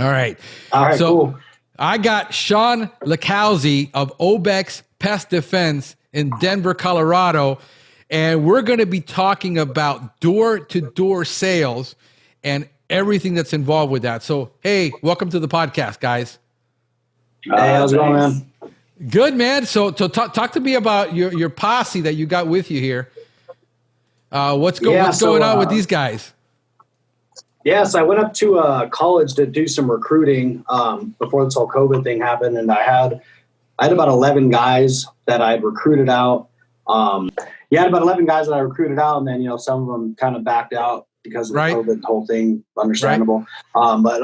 All right. All right, so cool. I got Sean Licalzi of Obex Pest Defense in Denver, Colorado, and we're going to be talking about door-to-door sales and everything that's involved with that. So, hey, welcome to the podcast, guys. Hey, how's it going, man? Good, man. So talk to me about your posse that you got with you here. What's going on with these guys? Yes, I went up to college to do some recruiting before this whole COVID thing happened, and I had about 11 guys that I had recruited out. I had about 11 guys that I recruited out, and then some of them kind of backed out because of the COVID whole thing. Understandable. But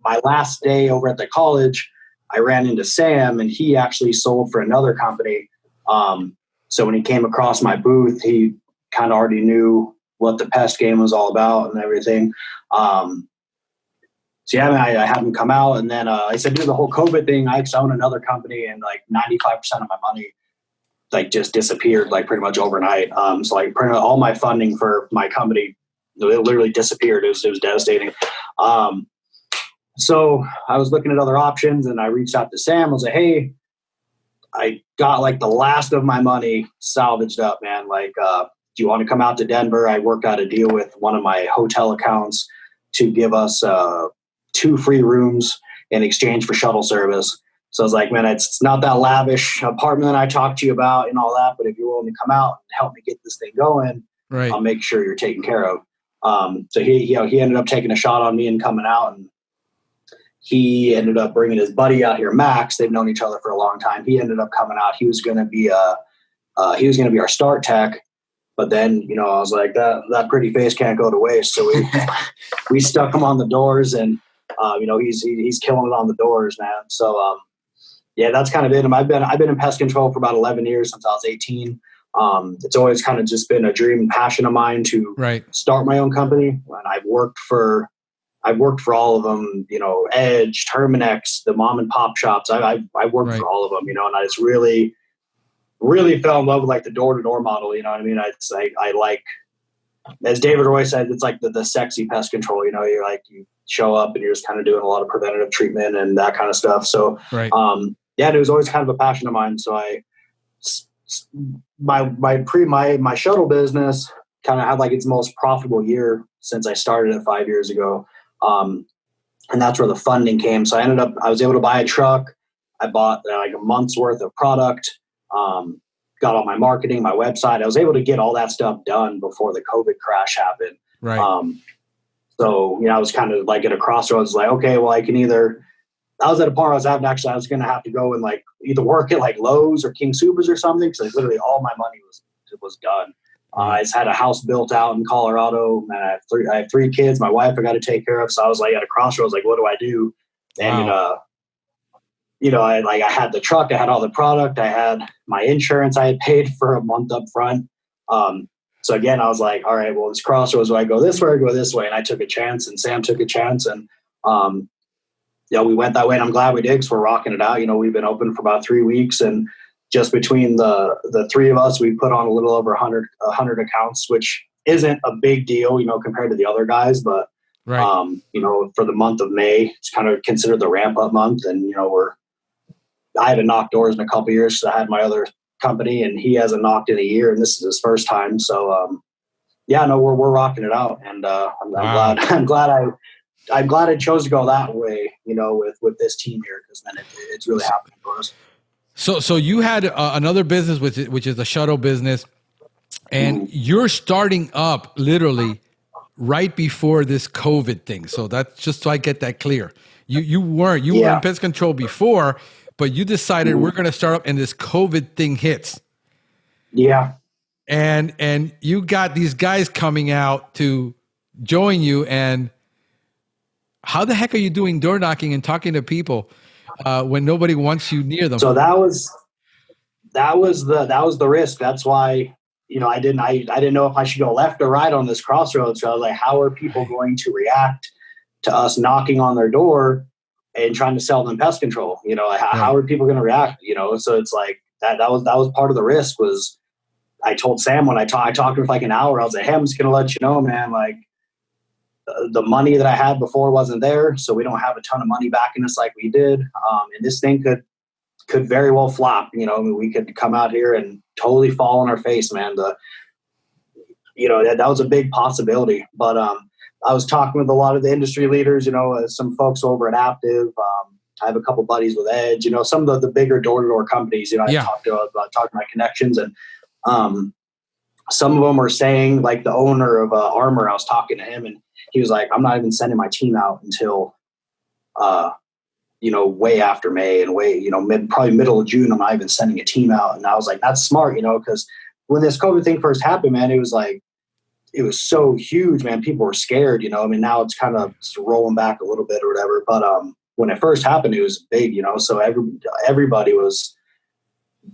my last day over at the college, I ran into Sam, and he actually sold for another company. So when he came across my booth, he kind of already knew what the Pest game was all about and everything. I had him come out, and then I said, do the whole COVID thing. I own another company, and like 95% of my money just disappeared pretty much overnight. So all my funding for my company, it literally disappeared. It was devastating. So I was looking at other options, and I reached out to Sam. I was like, hey, I got the last of my money salvaged up, man. Do you want to come out to Denver? I worked out a deal with one of my hotel accounts to give us 2 free rooms in exchange for shuttle service. So I was like, man, it's not that lavish apartment that I talked to you about and all that, but if you're willing to come out and help me get this thing going, I'll make sure you're taken care of. So he ended up taking a shot on me and coming out, and he ended up bringing his buddy out here, Max. They've known each other for a long time. He ended up coming out. He was going to be our start tech. But then, I was like, that pretty face can't go to waste. So we stuck him on the doors, and he's killing it on the doors, man. So that's kind of it. I've been in pest control for about 11 years, since I was 18. It's always kind of just been a dream and passion of mine to start my own company. And I've worked for all of them, Edge, Terminex, the mom and pop shops. I worked for all of them, and I just really fell in love with the door-to-door model. You know what I mean? I like, as David Roy said, it's like the sexy pest control. You're you show up and you're just kind of doing a lot of preventative treatment and that kind of stuff. So, it was always kind of a passion of mine. So my shuttle business kind of had its most profitable year since I started it 5 years ago. And that's where the funding came. So I was able to buy a truck. I bought a month's worth of product. Got all my marketing, my website. I was able to get all that stuff done before the COVID crash happened. So, I was kind of at a crossroads, okay, well, I was at a point where I was going to have to go and either work at Lowe's or King Soopers or something. Because literally all my money was done. I just had a house built out in Colorado, and I have 3 kids. My wife I got to take care of. So I was at a crossroads, what do I do? And, I had the truck, I had all the product, I had my insurance I had paid for a month up front. So again, I was like, all right, well, this crossroads, do I go this way or go this way? And I took a chance, and Sam took a chance, and we went that way, and I'm glad we did, because we're rocking it out. We've been open for about 3 weeks, and just between the 3 of us, we put on a little over 100 accounts, which isn't a big deal, compared to the other guys, but for the month of May, it's kind of considered the ramp up month, and I haven't knocked doors in a couple of years because I had my other company, and he hasn't knocked in a year, and this is his first time. So, we're rocking it out, and I'm glad I chose to go that way, with this team here, because then it's really happening for us. So you had another business, which is the shuttle business, and you're starting up literally right before this COVID thing. So that's just so I get that clear. You were in pest control before, but you decided we're going to start up and this COVID thing hits. Yeah. And you got these guys coming out to join you. And how the heck are you doing door knocking and talking to people when nobody wants you near them? So that was the risk. That's why, I didn't know if I should go left or right on this crossroads. So I was like, how are people going to react to us knocking on their door and trying to sell them pest control? How are people going to react? So it's that was part of the risk. Was I told Sam when I talked to him for an hour, I was like, hey, I'm just going to let you know, man, the money that I had before wasn't there. So we don't have a ton of money backing us like we did. And this thing could very well flop. You know, I mean, we could come out here and totally fall on our face, man. That was a big possibility. But I was talking with a lot of the industry leaders, some folks over at Aptive. I have a couple buddies with Edge, some of the bigger door-to-door companies, I talked to my connections, and some of them are saying, like the owner of Armor, I was talking to him and he was like, I'm not even sending my team out until, way after May and probably middle of June, I'm not even sending a team out. And I was like, that's smart, because when this COVID thing first happened, man, it was so huge, man. People were scared, I mean, now it's kind of rolling back a little bit or whatever. But when it first happened, it was big, so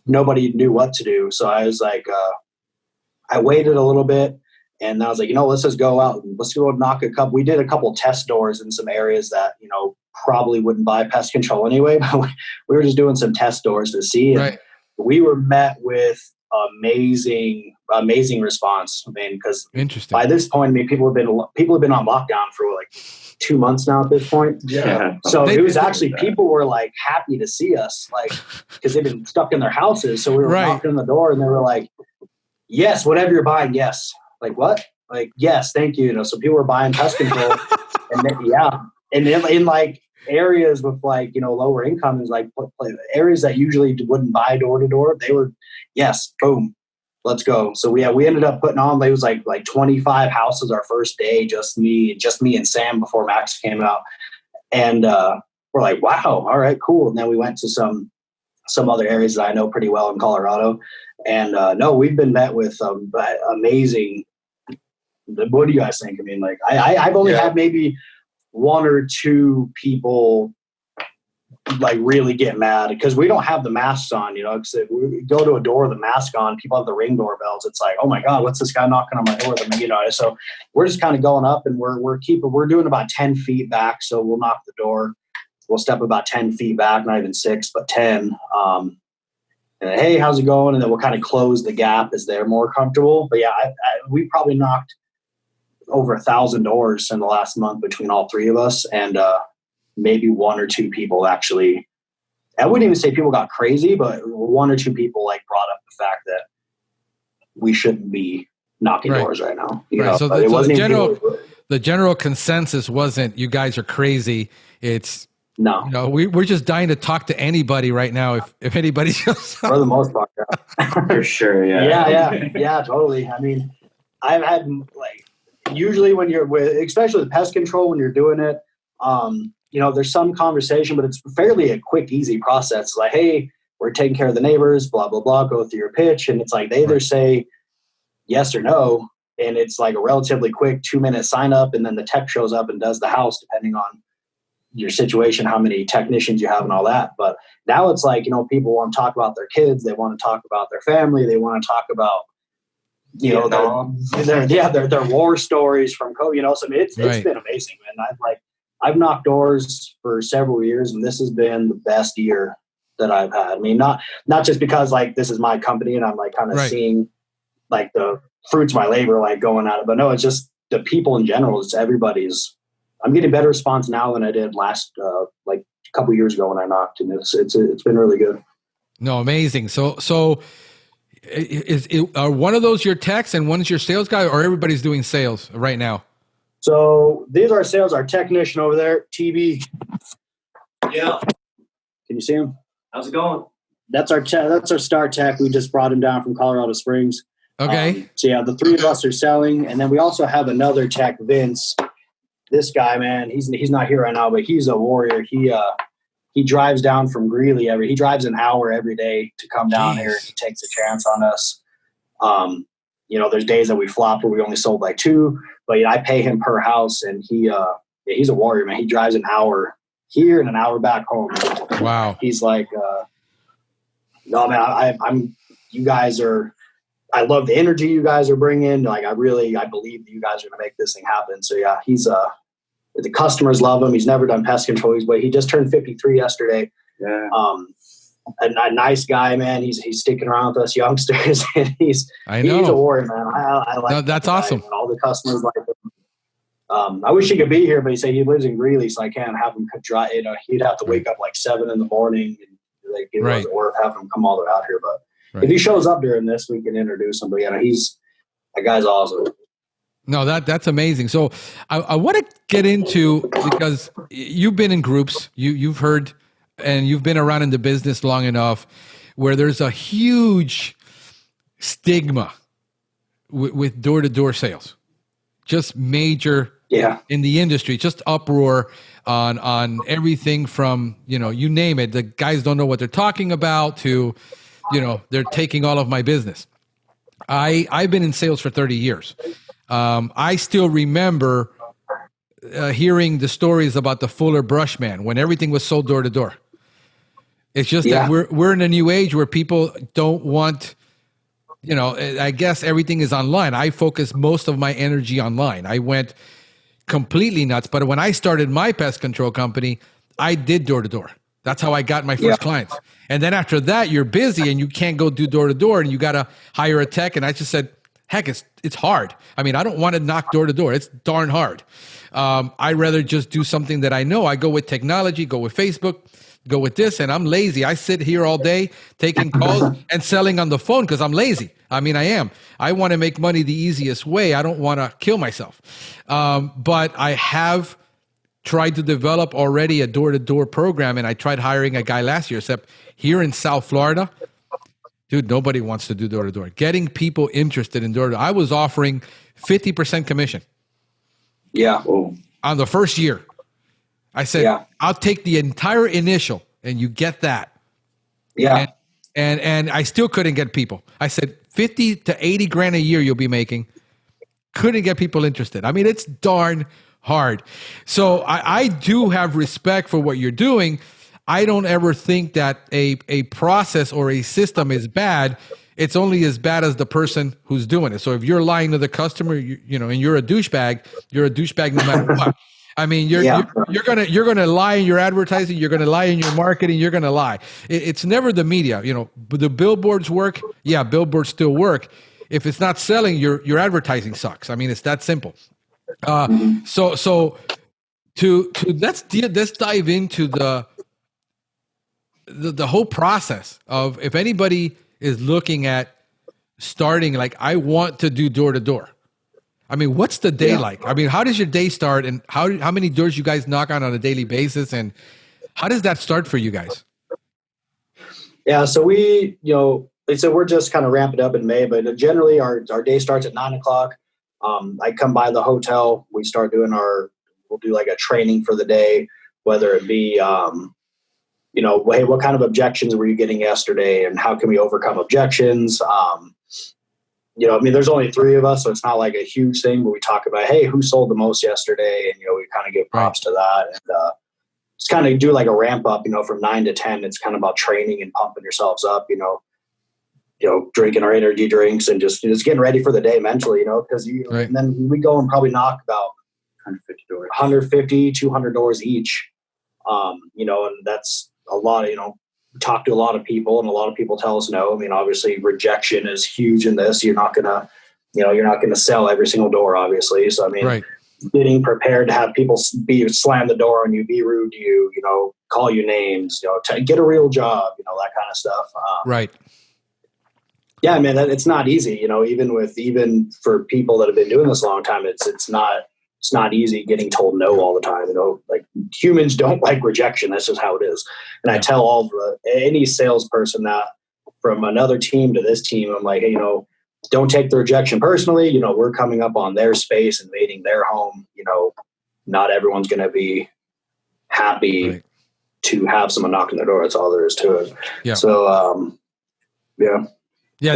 nobody knew what to do. So I was like, I waited a little bit and I was like, let's just go out and let's go knock a couple. We did a couple test doors in some areas that, probably wouldn't buy pest control anyway, but we were just doing some test doors to see. And right. We were met with amazing response. I mean, because by this point, I mean, people have been on lockdown for like 2 months now at this point. Yeah. So it was actually, people were like happy to see us, like, because they've been stuck in their houses. So we were knocking on the door and they were like, yes, whatever you're buying. Yes. Like what? Like, yes, thank you. So people were buying pest control and then, and in like areas with like, lower income is like areas that usually wouldn't buy door to door. They were, yes, boom, let's go. So we ended up putting on, it was like 25 houses our first day, just me and Sam before Max came out. And we're like, wow, all right, cool. And then we went to some other areas that I know pretty well in Colorado. And no, we've been met with amazing. What do you guys think? I mean, like I've only had maybe 1 or 2 people like really get mad because we don't have the masks on, because we go to a door with a mask on, people have the Ring doorbells. It's like, oh my God, what's this guy knocking on my door? So we're just kind of going up and we're doing about 10 feet back. So we'll knock the door. We'll step about 10 feet back, not even 6, but 10. And hey, how's it going? And then we'll kind of close the gap as they're more comfortable. But yeah, we probably knocked over 1,000 doors in the last month between all 3 of us, and maybe 1 or 2 people actually. I wouldn't even say people got crazy, but 1 or 2 people like brought up the fact that we shouldn't be knocking doors right now. So the general consensus wasn't you guys are crazy. It's no. We're just dying to talk to anybody right now. If anybody shows up. For the most part, for sure, yeah, totally. I mean, I've had like. Usually when you're especially with pest control, when you're doing it, there's some conversation, but it's fairly a quick, easy process. Like, hey, we're taking care of the neighbors, blah, blah, blah, go through your pitch. And it's like, they either say yes or no. And it's like a relatively quick 2-minute sign up. And then the tech shows up and does the house, depending on your situation, how many technicians you have and all that. But now it's like, people want to talk about their kids. They want to talk about their family. They want to talk about, their war stories from COVID, so it's been amazing, man. I've knocked doors for several years and this has been the best year that I've had. I mean, not just because like this is my company and I'm like kind of seeing like the fruits of my labor, like going at it, but no, it's just the people in general. It's everybody's, I'm getting better response now than I did last, like a couple years ago when I knocked, and it's been really good. No, amazing. So are one of those your techs and one is your sales guy, or everybody's doing sales right now? So these are sales, our technician over there, TB. Yeah. Can you see him? How's it going? That's our star tech. We just brought him down from Colorado Springs. Okay. So yeah, the 3 of us are selling, and then we also have another tech, Vince. This guy, man, he's not here right now, but he's a warrior. He drives down from Greeley he drives an hour every day to come down here. He takes a chance on us. There's days that we flop where we only sold like 2, but I pay him per house, and he's a warrior, man. He drives an hour here and an hour back home. Wow. He's like, no, man, you guys are, I love the energy you guys are bringing. Like, I believe that you guys are going to make this thing happen. So yeah, the customers love him. He's never done pest control. He just turned 53 yesterday. Yeah. A nice guy, man. He's sticking around with us youngsters, and he's a warrior, man. I like that's awesome. And all the customers like him. I wish he could be here, but he said he lives in Greeley, so I can't have him drive. You know, he'd have to wake up like 7 in the morning, and like it wasn't worth having him come all the way out here. But if he shows up during this, we can introduce him. But yeah, that guy's awesome. No, that's amazing. So I want to get into, because you've been in groups, you've heard, and you've been around in the business long enough where there's a huge stigma with door-to-door sales, just major in the industry, just uproar on everything from, you name it. The guys don't know what they're talking about to, they're taking all of my business. I've been in sales for 30 years. I still remember hearing the stories about the Fuller Brush Man when everything was sold door to door. It's just that we're in a new age where people don't want, I guess everything is online. I focus most of my energy online. I went completely nuts. But when I started my pest control company, I did door to door. That's how I got my first clients. And then after that, you're busy and you can't go do door to door, and you got to hire a tech. And I just said, heck, it's hard. I mean, I don't want to knock door to door. It's darn hard. I'd rather just do something that I know. I go with technology, go with Facebook, go with this, and I'm lazy. I sit here all day taking calls and selling on the phone because I'm lazy. I mean, I am. I want to make money the easiest way. I don't want to kill myself. But I have tried to develop already a door-to-door program, and I tried hiring a guy last year, except here in South Florida, dude, nobody wants to do door-to-door. Getting people interested in door-to-door. I was offering 50% commission. Yeah. On the first year. I said, I'll take the entire initial and you get that. Yeah. And I still couldn't get people. I said, 50 to 80 grand a year you'll be making. Couldn't get people interested. I mean, it's darn hard. So I do have respect for what you're doing. I don't ever think that a process or a system is bad. It's only as bad as the person who's doing it. So if you're lying to the customer, and you're a douchebag no matter what. I mean, you're gonna lie in your advertising. You're gonna lie in your marketing. You're gonna lie. It's never the media. The billboards work. Yeah, billboards still work. If it's not selling, your advertising sucks. I mean, it's that simple. So let's dive into the whole process of, if anybody is looking at starting, like, I want to do door to door. I mean, what's the day like? I mean, how does your day start, and how many doors you guys knock on a daily basis, and how does that start for you guys? Yeah, so we, like I said, we're just kind of ramping up in May, but generally our day starts at 9:00. I come by the hotel. We start doing we'll do like a training for the day, whether it be, hey, what kind of objections were you getting yesterday, and how can we overcome objections? There's only 3 of us, so it's not like a huge thing, but we talk about, hey, who sold the most yesterday? And, we kind of give props to that. And just kind of do like a ramp up, from 9 to 10. It's kind of about training and pumping yourselves up, drinking our energy drinks and just getting ready for the day mentally, because and then we go and probably knock about 150, 200 doors each. And that's a lot of, talk to a lot of people, and a lot of people tell us no. I mean, obviously rejection is huge in this. You're not gonna sell every single door, obviously. So, I mean, getting prepared to have people slam the door on you, be rude to you, call you names, get a real job, that kind of stuff. Yeah, I mean, it's not easy, even for people that have been doing this a long time, it's not easy getting told no all the time. Like, humans don't like rejection. That's just how it is. And I tell any salesperson that, from another team to this team, I'm like, hey, don't take the rejection personally. We're coming up on their space, invading their home. Not everyone's going to be happy to have someone knock on their door. That's all there is to it. Yeah. So, Yeah,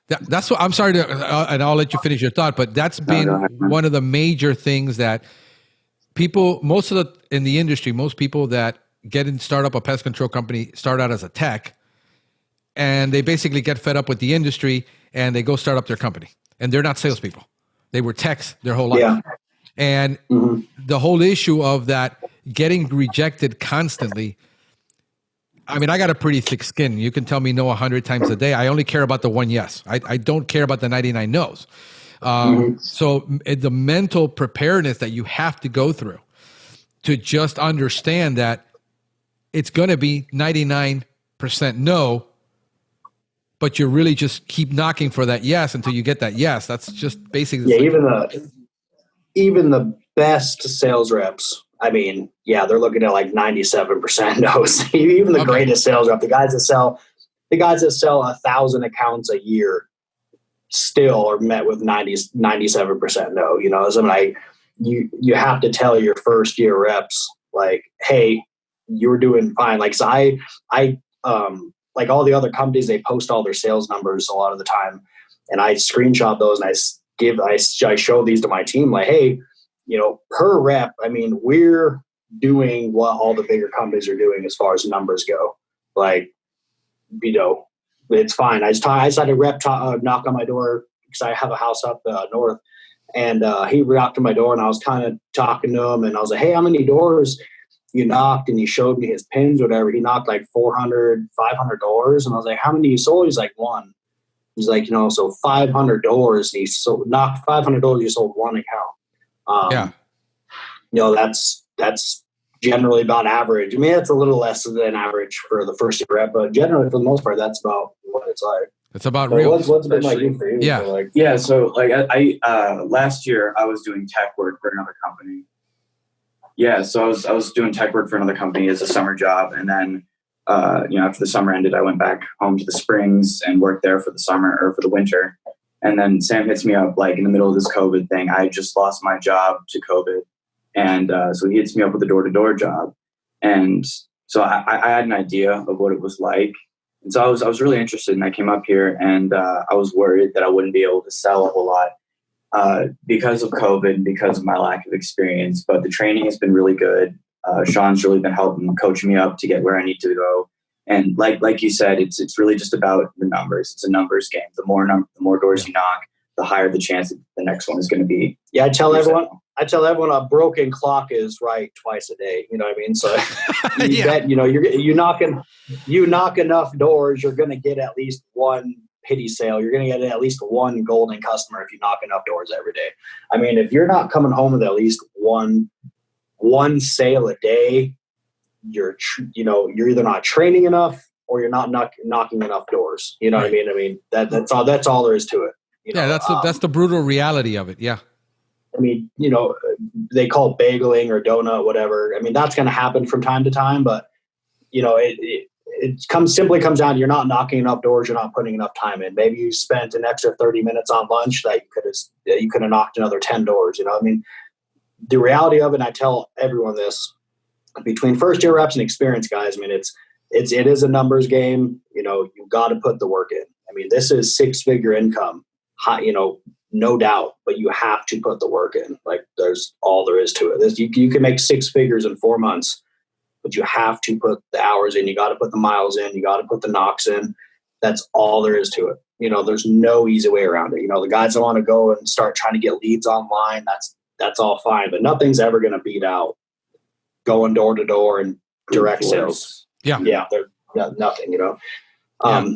that's what I'm sorry to, and I'll let you finish your thought, but that's been one of the major things that people, in the industry, most people that start up a pest control company start out as a tech, and they basically get fed up with the industry and they go start up their company, and they're not salespeople. They were techs their whole life. Yeah. And the whole issue of that getting rejected constantly, I mean, I got a pretty thick skin. You can tell me no 100 times a day. I only care about the one yes. I don't care about the 99 no's. So the mental preparedness that you have to go through to just understand that it's going to be 99% no, but you really just keep knocking for that yes until you get that yes. That's just basically even the best sales reps. I mean, yeah, they're looking at like 97% no's. Even the greatest sales rep, the guys that sell 1,000 accounts a year, still are met with 97% no. You know, so you have to tell your first year reps like, hey, you're doing fine. Like, so I like all the other companies, they post all their sales numbers a lot of the time, and I screenshot those and I show these to my team like, hey, you know, per rep, I mean, we're doing what all the bigger companies are doing as far as numbers go. Like, you know, it's fine. I just had a rep knock on my door because I have a house up north, and he knocked on my door, and I was kind of talking to him, and I was like, hey, how many doors you knocked? And he showed me his pins or whatever. He knocked like 400, 500 doors. And I was like, how many you sold? He's like, one. He's like, you know, so 500 doors. And he knocked 500 doors. You sold one account. You know, that's generally about average. I mean, it's a little less than average for the first year rep, but generally for the most part, that's about what it's like. It's about real. What's been like for you? Yeah. So like, yeah. So like I last year I was doing tech work for another company. Yeah. So I was doing tech work for another company as a summer job. And then, you know, after the summer ended, I went back home to the Springs and worked there for the summer or for the winter. And then Sam hits me up like in the middle of this COVID thing. I just lost my job to COVID. And so he hits me up with a door-to-door job. And so I had an idea of what it was like. And so I was really interested, and I came up here, and I was worried that I wouldn't be able to sell a whole lot because of COVID, because of my lack of experience. But the training has been really good. Sean's really been helping coach me up to get where I need to go. And like you said, it's really just about the numbers. It's a numbers game. The more doors you knock, the higher the chance that the next one is going to be. Yeah, I tell everyone a broken clock is right twice a day. You know what I mean? So bet, you know, you knock enough doors, you're going to get at least one pity sale. You're going to get at least one golden customer if you knock enough doors every day. I mean, if you're not coming home with at least one sale a day, you're either not training enough or you're not knocking enough doors. You know what I mean? I mean, that's all there is to it. You know? That's the brutal reality of it. Yeah. I mean, you know, they call it bageling or donut, whatever. I mean, that's going to happen from time to time, but you know, it comes down to you're not knocking enough doors. You're not putting enough time in. Maybe you spent an extra 30 minutes on lunch that you could have knocked another 10 doors. You know, I mean, the reality of it, and I tell everyone this, between first year reps and experienced guys, I mean, it is a numbers game. You know, you've got to put the work in. I mean, this is 6-figure income, you know, no doubt, but you have to put the work in. Like, there's all there is to it. You can make 6 figures in 4 months, but you have to put the hours in. You got to put the miles in. You got to put the knocks in. That's all there is to it. You know, there's no easy way around it. You know, the guys that want to go and start trying to get leads online, that's all fine, but nothing's ever going to beat out going door to door and direct sales. Yeah, they're nothing. You know,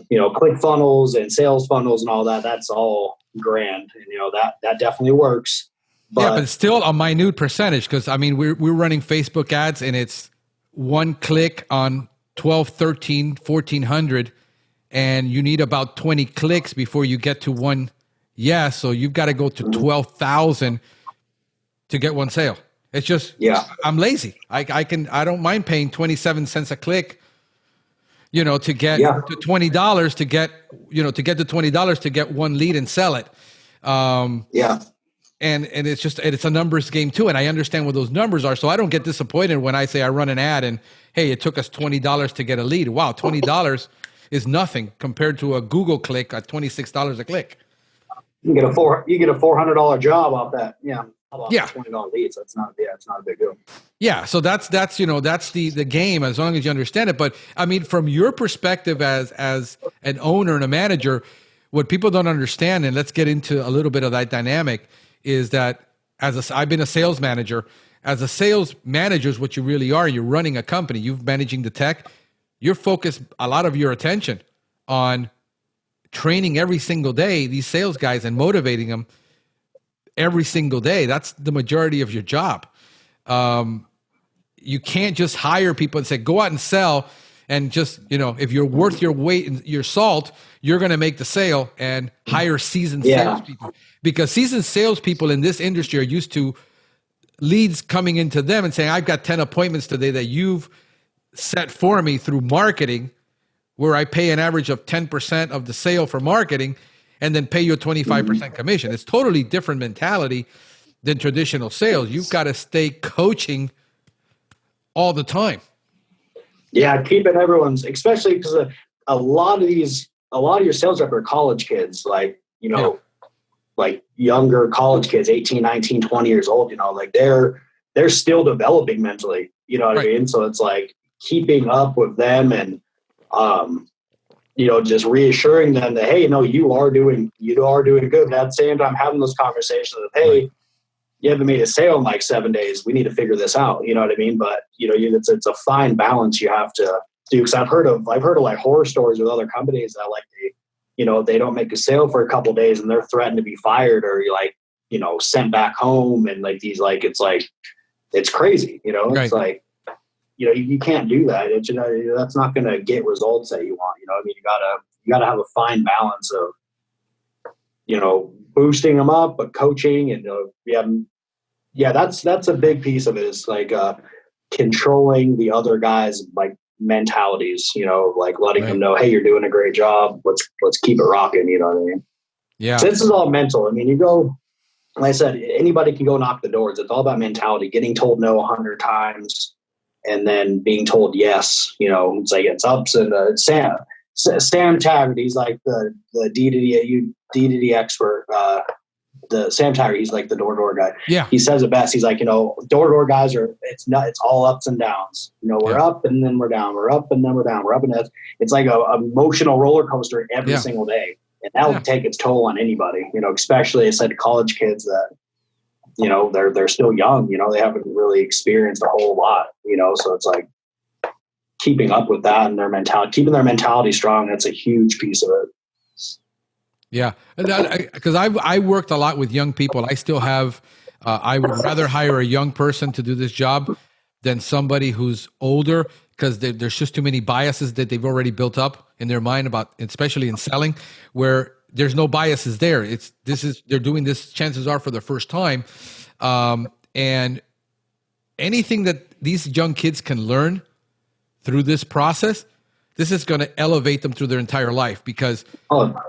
you know, click funnels and sales funnels and all that. That's all grand, and you know that definitely works. But still a minute percentage, because I mean we're running Facebook ads and it's one click on 12, 13, 1400, and you need about 20 clicks before you get to one yes. So you've got to go to 12,000 to get one sale. It's just, I'm lazy. I don't mind paying 27 cents a click, you know, to get to $20 to get, you know, to get the $20 to get one lead and sell it. And it's a numbers game too. And I understand what those numbers are. So I don't get disappointed when I say I run an ad and, hey, it took us $20 to get a lead. Wow. $20 is nothing compared to a Google click at $26 a click. You get a $400 job off that. Yeah. $20 leads. It's not a big deal. Yeah. So that's, you know, that's the game, as long as you understand it. But I mean, from your perspective as an owner and a manager, what people don't understand, and let's get into a little bit of that dynamic, is that I've been a sales manager. As a sales manager is what you really are. You're running a company. You're managing the tech. You're focused a lot of your attention on training every single day these sales guys and motivating them every single day. That's the majority of your job. You can't just hire people and say, go out and sell. And just, if you're worth your weight in your salt, you're going to make the sale, and hire seasoned salespeople. Because seasoned salespeople in this industry are used to leads coming into them and saying, I've got 10 appointments today that you've set for me through marketing, where I pay an average of 10% of the sale for marketing and then pay you a 25% commission. It's totally different mentality than traditional sales. You've got to stay coaching all the time. Yeah, keeping everyone's, especially because a lot of your sales rep are college kids, like younger college kids, 18, 19, 20 years old, like they're still developing mentally, you know what I mean? So it's like keeping up with them and, just reassuring them that, hey, you are doing good. And at the same time, having those conversations of, hey, you haven't made a sale in like 7 days. We need to figure this out. You know what I mean? But it's a fine balance you have to do. Because I've heard of like horror stories with other companies that like they don't make a sale for a couple of days and they're threatened to be fired or sent back home, and like these it's crazy. Right. It's like you can't do that. That's not going to get results that you want. I mean, you gotta have a fine balance of boosting them up, but coaching and that's a big piece of it, is like controlling the other guys' like mentalities, like letting them know, hey, you're doing a great job. Let's keep it rocking. You know what I mean? Yeah. So this is all mental. I mean, you go, like I said, anybody can go knock the doors. It's all about mentality, getting told no 100 times and then being told yes. It's like it's ups and Sam Taggart, he's like the D2D expert. The Sam Taggart, he's like the door guy. Yeah. He says it best. He's like, door guys it's all ups and downs. We're up and then we're down. We're up and then we're down. We're up and down. It's like a emotional roller coaster every single day. And that would take its toll on anybody, especially I said college kids that, they're still young, they haven't really experienced a whole lot, so it's like keeping up with that and their mentality, keeping their mentality strong. That's a huge piece of it. Yeah. Because I worked a lot with young people. I still have, I would rather hire a young person to do this job than somebody who's older, because there's just too many biases that they've already built up in their mind about, especially in selling, where there's no biases there. They're doing this, chances are, for the first time. And anything that these young kids can learn through this process, this is going to elevate them through their entire life, because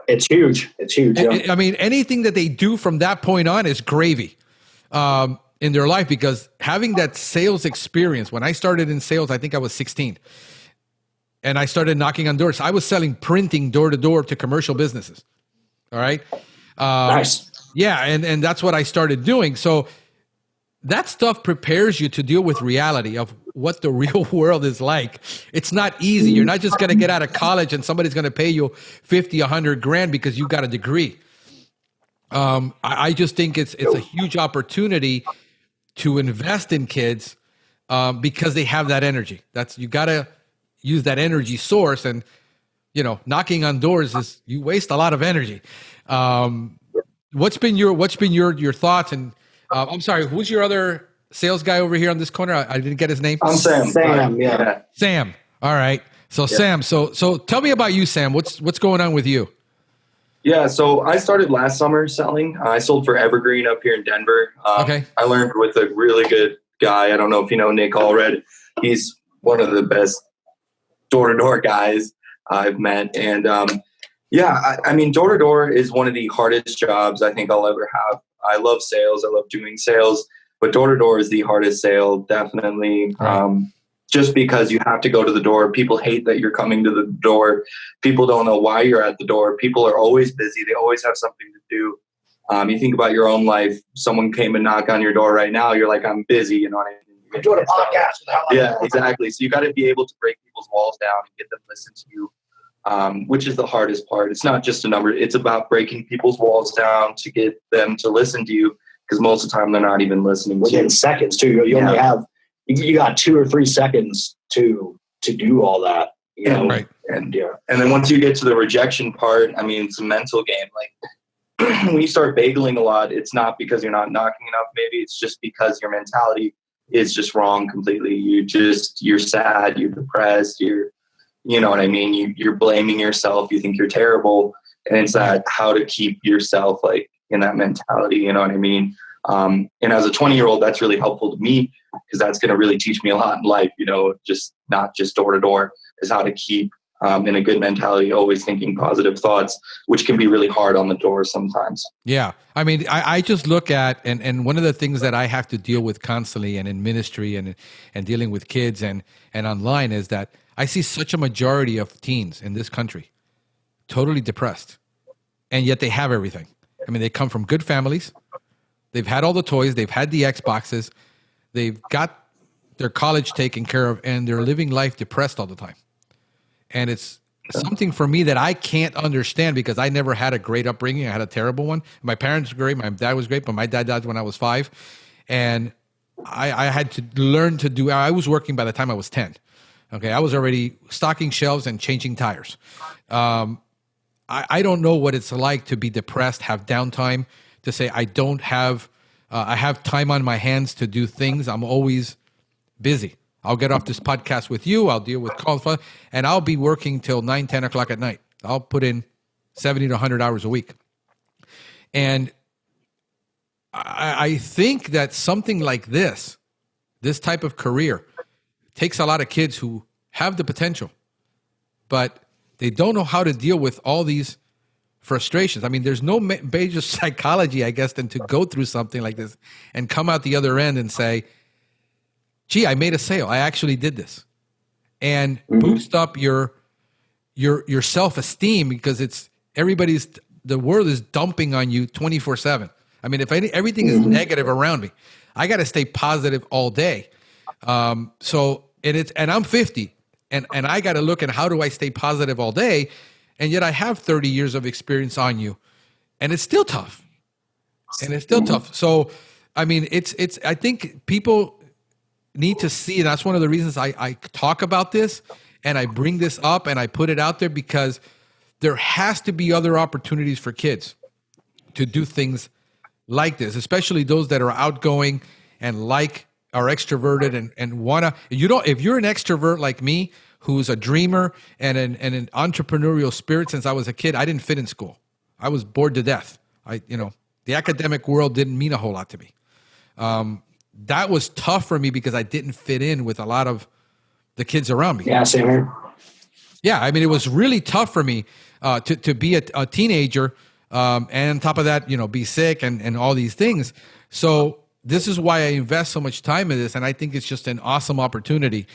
it's huge. It's huge. Yeah. I mean, anything that they do from that point on is gravy in their life, because having that sales experience, when I started in sales, I think I was 16 and I started knocking on doors. I was selling printing door to door to commercial businesses. All right. Nice. Yeah. And that's what I started doing. So that stuff prepares you to deal with reality of what the real world is like. It's not easy. You're not just going to get out of college and somebody's going to pay you 50, 100 grand because you got a degree. I just think it's a huge opportunity to invest in kids because they have that energy. You got to use that energy source, and knocking on doors you waste a lot of energy. What's been your thoughts? And I'm sorry, who's your other sales guy over here on this corner? I didn't get his name. I'm Sam. Sam, yeah. Sam. All right. So Sam, so tell me about you, Sam. What's going on with you? Yeah, so I started last summer selling. I sold for Evergreen up here in Denver. Okay. I learned with a really good guy. I don't know if you know Nick Allred. He's one of the best door-to-door guys I've met. And I mean, door-to-door is one of the hardest jobs I think I'll ever have. I love sales. I love doing sales. But door-to-door is the hardest sale, definitely. Right. Just because you have to go to the door. People hate that you're coming to the door. People don't know why you're at the door. People are always busy. They always have something to do. You think about your own life. Someone came and knocked on your door right now. You're like, I'm busy. You know what I mean? I'm doing a podcast. Yeah, exactly. So you got to be able to break people's walls down and get them to listen to you, which is the hardest part. It's not just a number. It's about breaking people's walls down to get them to listen to you, because most of the time they're not even listening to you. Within seconds, too. You only have... You got 2 or 3 seconds to do all that, Right. And then once you get to the rejection part, I mean, it's a mental game. Like, when you start bageling a lot, it's not because you're not knocking enough. Maybe it's just because your mentality is just wrong completely. You're sad, you're depressed, you know what I mean? You're blaming yourself. You think you're terrible. And it's that how to keep yourself like in that mentality. You know what I mean? And as a 20-year-old, that's really helpful to me because that's going to really teach me a lot in life, you know, just not just door to door, is how to keep in a good mentality, always thinking positive thoughts, which can be really hard on the door sometimes. Yeah. I mean, I just look at, and one of the things that I have to deal with constantly and in ministry and dealing with kids and online is that I see such a majority of teens in this country totally depressed, and yet they have everything. I mean, they come from good families. They've had all the toys. They've had the Xboxes. They've got their college taken care of, and they're living life depressed all the time. And it's something for me that I can't understand because I never had a great upbringing. I had a terrible one. My parents were great. My dad was great, but my dad died when I was 5. And I had to learn to do, I was working by the time I was 10. Okay. I was already stocking shelves and changing tires. I don't know what it's like to be depressed, have downtime, to say I don't have, I have time on my hands to do things. I'm always busy. I'll get off this podcast with you. I'll deal with calls, and I'll be working till 9, 10 o'clock at night. I'll put in 70 to 100 hours a week. And I think that something like this type of career takes a lot of kids who have the potential, but they don't know how to deal with all these frustrations. I mean, there's no major psychology, I guess, than to go through something like this and come out the other end and say, gee, I made a sale. I actually did this, and boost up your self-esteem because the world is dumping on you 24/7. I mean, if everything is negative around me, I got to stay positive all day. And I'm 50, and I got to look at how do I stay positive all day, and yet I have 30 years of experience on you, and it's still tough. So, I mean, I think people need to see, and that's one of the reasons I talk about this and I bring this up and I put it out there, because there has to be other opportunities for kids to do things like this, especially those that are outgoing and are extroverted and wanna, if you're an extrovert like me, who's a dreamer and an entrepreneurial spirit since I was a kid, I didn't fit in school. I was bored to death. The academic world didn't mean a whole lot to me. That was tough for me because I didn't fit in with a lot of the kids around me. Yeah, same here. Yeah, I mean, it was really tough for me to be a teenager, and on top of that, be sick and all these things. So this is why I invest so much time in this, and I think it's just an awesome opportunity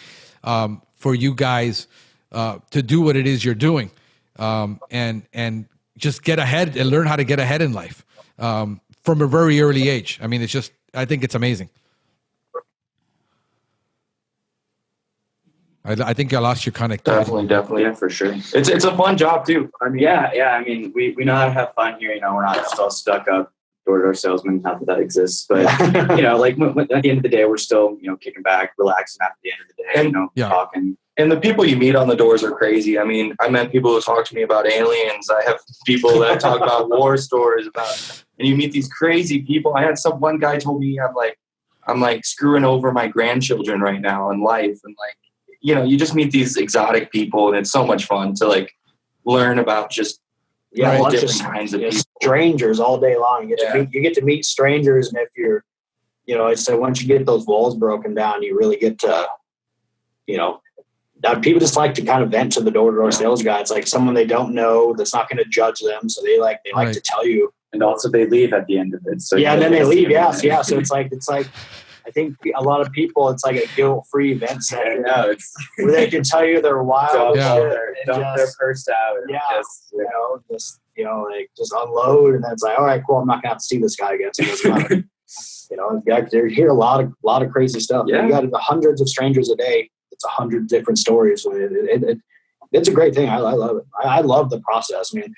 for you guys to do what it is you're doing, and just get ahead and learn how to get ahead in life from a very early age. I mean, I think it's amazing. I think I lost your connectivity. Definitely, yeah, for sure. It's a fun job too. I mean, yeah. I mean, we know how to have fun here. We're not just all stuck up door-to-door salesmen. Not that exists, but like at the end of the day, we're still kicking back, relaxing at the end of the day, talking. And the people you meet on the doors are crazy. I mean, I met people who talk to me about aliens. I have people that talk about war stories and you meet these crazy people. I had one guy told me I'm like screwing over my grandchildren right now in life, and you just meet these exotic people, and it's so much fun to learn about just different kinds of people. Strangers all day long. You get to meet strangers, and if you're, so once you get those walls broken down, you really get to, people just like to kind of vent to the door-to-door sales guy. It's like someone they don't know that's not going to judge them, so they like to tell you. And also they leave at the end of it. So and then they leave. Yeah. So it's like I think a lot of people, it's like a guilt-free event center. Where they can tell you they're wild. Dump their purse out. Yeah. Just unload, and then it's like, all right, cool. I'm not gonna have to see this guy again. So you hear a lot of crazy stuff. Yeah. You got hundreds of strangers a day. It's 100 different stories. So it's a great thing. I love it. I love the process. I mean,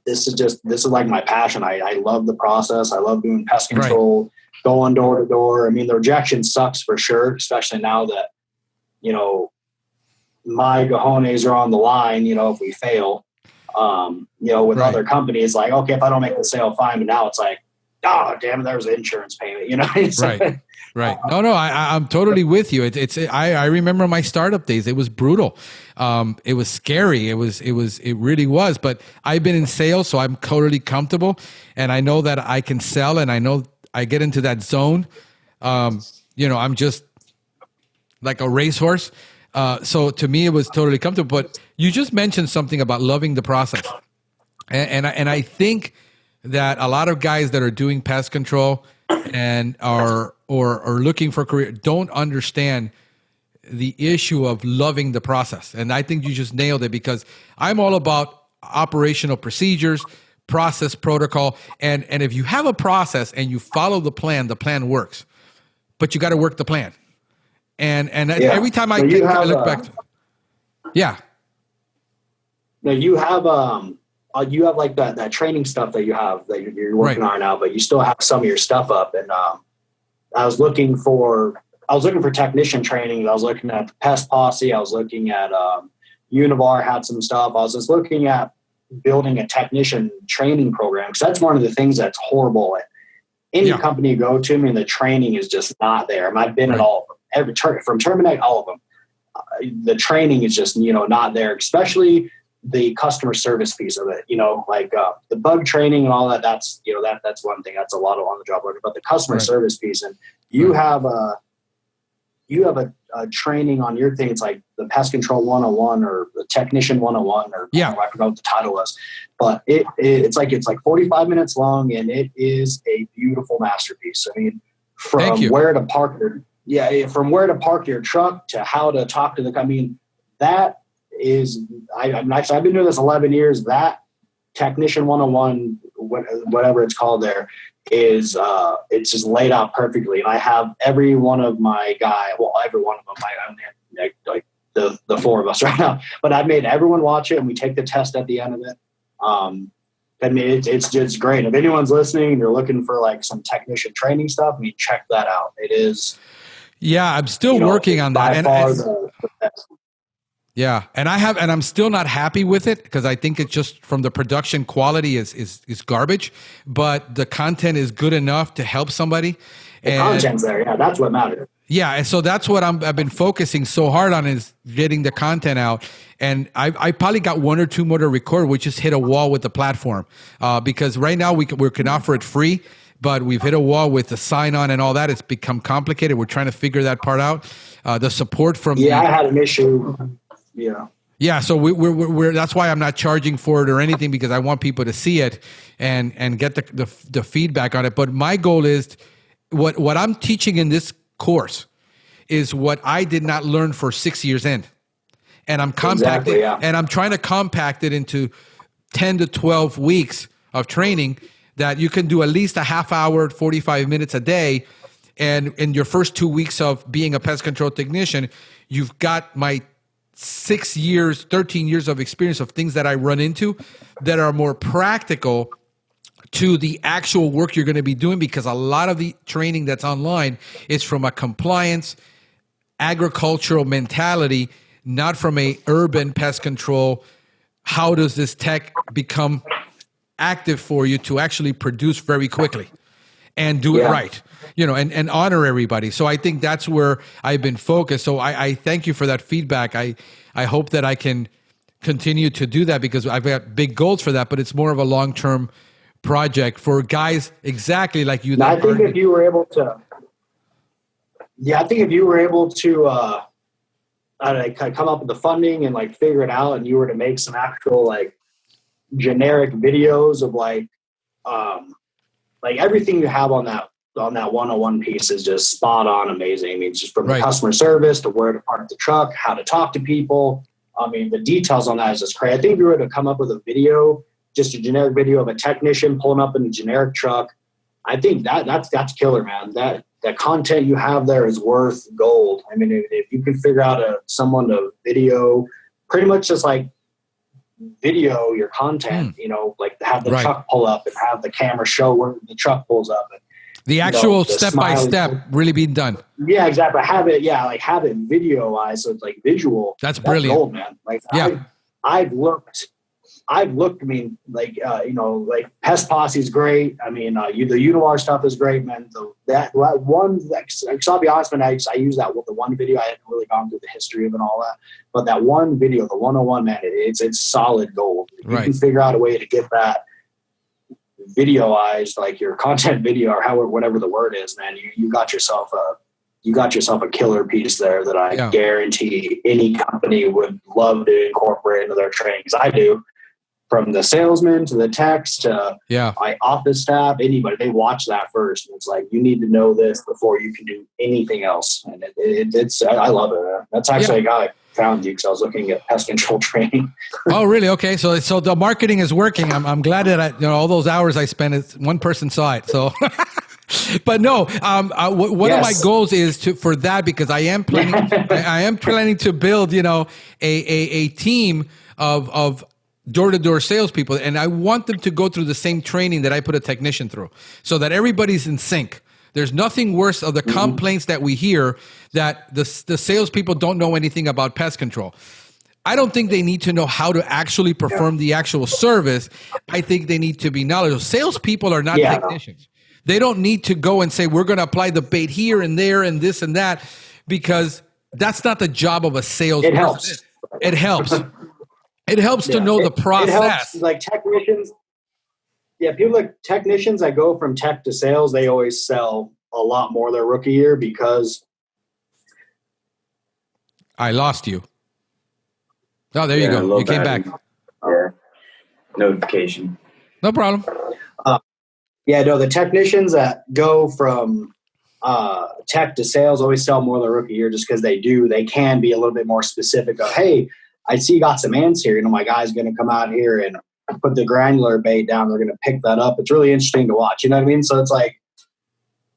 this is like my passion. I love the process. I love doing pest control. Right. Going door to door. I mean, the rejection sucks for sure, especially now that, my cojones are on the line, if we fail. With Right. other companies, like, okay, if I don't make the sale, fine. But now it's like, oh, damn, there's an insurance payment, So, Right. Right. No, I'm totally with you. I remember my startup days. It was brutal. It was scary. It really was, but I've been in sales, so I'm totally comfortable, and I know that I can sell, and I know I get into that zone. I'm just like a racehorse. So to me, it was totally comfortable, but you just mentioned something about loving the process. And I think that a lot of guys that are doing pest control and are looking for a career don't understand the issue of loving the process. And I think you just nailed it, because I'm all about operational procedures, process, protocol. And if you have a process and you follow the plan works. But you got to work the plan. And every time I look back to, yeah. No, you have like that training stuff that you're working on now, but you still have some of your stuff up. And I was looking for technician training. I was looking at the Pest Posse. I was looking at Univar had some stuff. I was just looking at building a technician training program, because that's one of the things that's horrible at any company you go to. I mean, the training is just not there. I mean, I've been at all of them, from Terminate, all of them. The training is just not there, especially the customer service piece of it, the bug training and all that. That's that's one thing. That's a lot of on the job learning, but the customer service piece, and you have a training on your thing. It's like the pest control 101 or the technician 101, or I forgot what the title was, but it's like 45 minutes long, and it is a beautiful masterpiece. I mean, from where to park your truck to how to talk to that is, I've been doing this 11 years. That technician 101, whatever it's called, there is it's just laid out perfectly. And I have every one of my every one of them. I'm like the four of us right now, but I've made everyone watch it, and we take the test at the end of it. I mean, it's just great. If anyone's listening and you're looking for like some technician training stuff, I mean, check that out. It is. Yeah, I'm still working on that. By far the best. Yeah, and I'm still not happy with it, because I think it's just from the production quality is garbage, but the content is good enough to help somebody. The content's there, yeah, that's what matters. Yeah, and so that's what I've been focusing so hard on, is getting the content out. And I probably got one or two more to record. We just hit a wall with the platform, because right now we can offer it free, but we've hit a wall with the sign-on and all that. It's become complicated. We're trying to figure that part out. The support from I had an issue. Yeah. So we're that's why I'm not charging for it or anything, because I want people to see it and get the feedback on it. But my goal is what I'm teaching in this course is what I did not learn for 6 years in, and I'm compacting and I'm trying to compact it into 10 to 12 weeks of training that you can do at least a half hour, 45 minutes a day. And in your first 2 weeks of being a pest control technician, you've got my 13 years of experience of things that I run into that are more practical to the actual work you're going to be doing, because a lot of the training that's online is from a compliance, agricultural mentality, not from a urban pest control. How does this tech become active for you to actually produce very quickly and do it right? And honor everybody. So I think that's where I've been focused. So I thank you for that feedback. I hope that I can continue to do that, because I've got big goals for that, but it's more of a long-term project for guys exactly like you. I think if you were able to, come up with the funding and like figure it out, and you were to make some actual like generic videos of like everything you have on that 101 piece is just spot on amazing. I mean, just from the customer service to where to park the truck, how to talk to people. I mean, the details on that is just crazy. I think if you were to come up with a video, just a generic video of a technician pulling up in a generic truck, I think that's killer, man. That content you have there is worth gold. I mean, if you can figure out someone to video, pretty much just like video your content, like have the truck pull up and have the camera show where the truck pulls up. And, the actual step-by-step really being done. Yeah, exactly. Have it videoized, so it's like visual. That's brilliant. Gold, man. Like I've looked I've looked, I mean, like, like Pest Posse is great. I mean, the Univar stuff is great, man. That one, I'll be honest, man, I use that with the one video. I hadn't really gone through the history of it and all that. But that one video, the 101, man, it's solid gold. If you can figure out a way to get that videoized, like your content video or however, whatever the word is, man, you got yourself a killer piece there that I guarantee any company would love to incorporate into their training. Because I do. From the salesman to the techs to my office staff, anybody, they watch that first. And it's like, you need to know this before you can do anything else. And I love it. Man. That's actually how I found you, because I was looking at pest control training. Oh, really? Okay. So the marketing is working. I'm glad that all those hours I spent, one person saw it. So, but no, one of my goals is for that, because I am planning to build, a team of door-to-door salespeople, and I want them to go through the same training that I put a technician through, so that everybody's in sync. There's nothing worse of the complaints that we hear that the salespeople don't know anything about pest control. I don't think they need to know how to actually perform the actual service. I think they need to be knowledgeable. Salespeople are not technicians. They don't need to go and say, we're going to apply the bait here and there and this and that, because that's not the job of a salesperson. It helps. It helps to know the process. It helps, like technicians. Yeah, people like technicians that go from tech to sales, they always sell a lot more their rookie year because. I lost you. Oh, there you go. You came back. Notification. No problem. The technicians that go from tech to sales always sell more their rookie year, just because they can be a little bit more specific of, hey, I see you got some ants here. My guy's going to come out here and put the granular bait down. They're going to pick that up. It's really interesting to watch. You know what I mean? So it's like,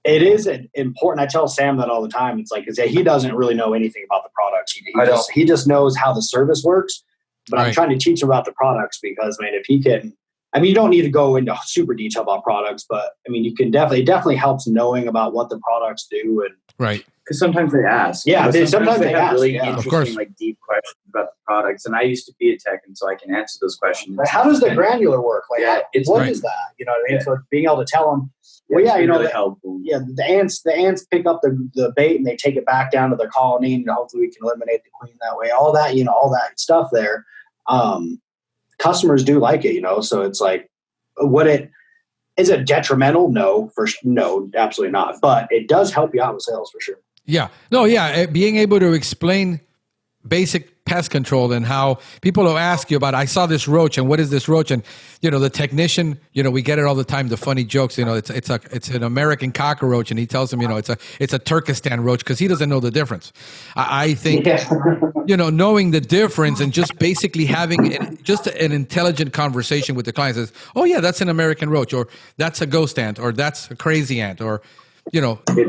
it is important. I tell Sam that all the time. It's like, he doesn't really know anything about the products. He just knows how the service works. But I'm trying to teach him about the products, because, man, if he can, you don't need to go into super detail about products, but you can it definitely helps knowing about what the products do. And because sometimes they ask. Yeah, sometimes they have ask. Really interesting, deep questions about the products. And I used to be a tech, and so I can answer those questions. Like, how does the granular work? Like, what is that? You know what I mean? So being able to tell them, really helpful. Yeah, the ants pick up the bait and they take it back down to their colony, and hopefully we can eliminate the queen that way. All that, all that stuff there. Customers do like it, so it's like, is it detrimental? No, absolutely not. But it does help you out with sales for sure. Yeah. No, yeah. Being able to explain basic pest control and how people will ask you about, I saw this roach and what is this roach? And, the technician, we get it all the time, the funny jokes, it's an American cockroach, and he tells them, it's a Turkestan roach, because he doesn't know the difference. I think, knowing the difference and just basically having an intelligent conversation with the client says, oh yeah, that's an American roach, or that's a ghost ant, or that's a crazy ant, or,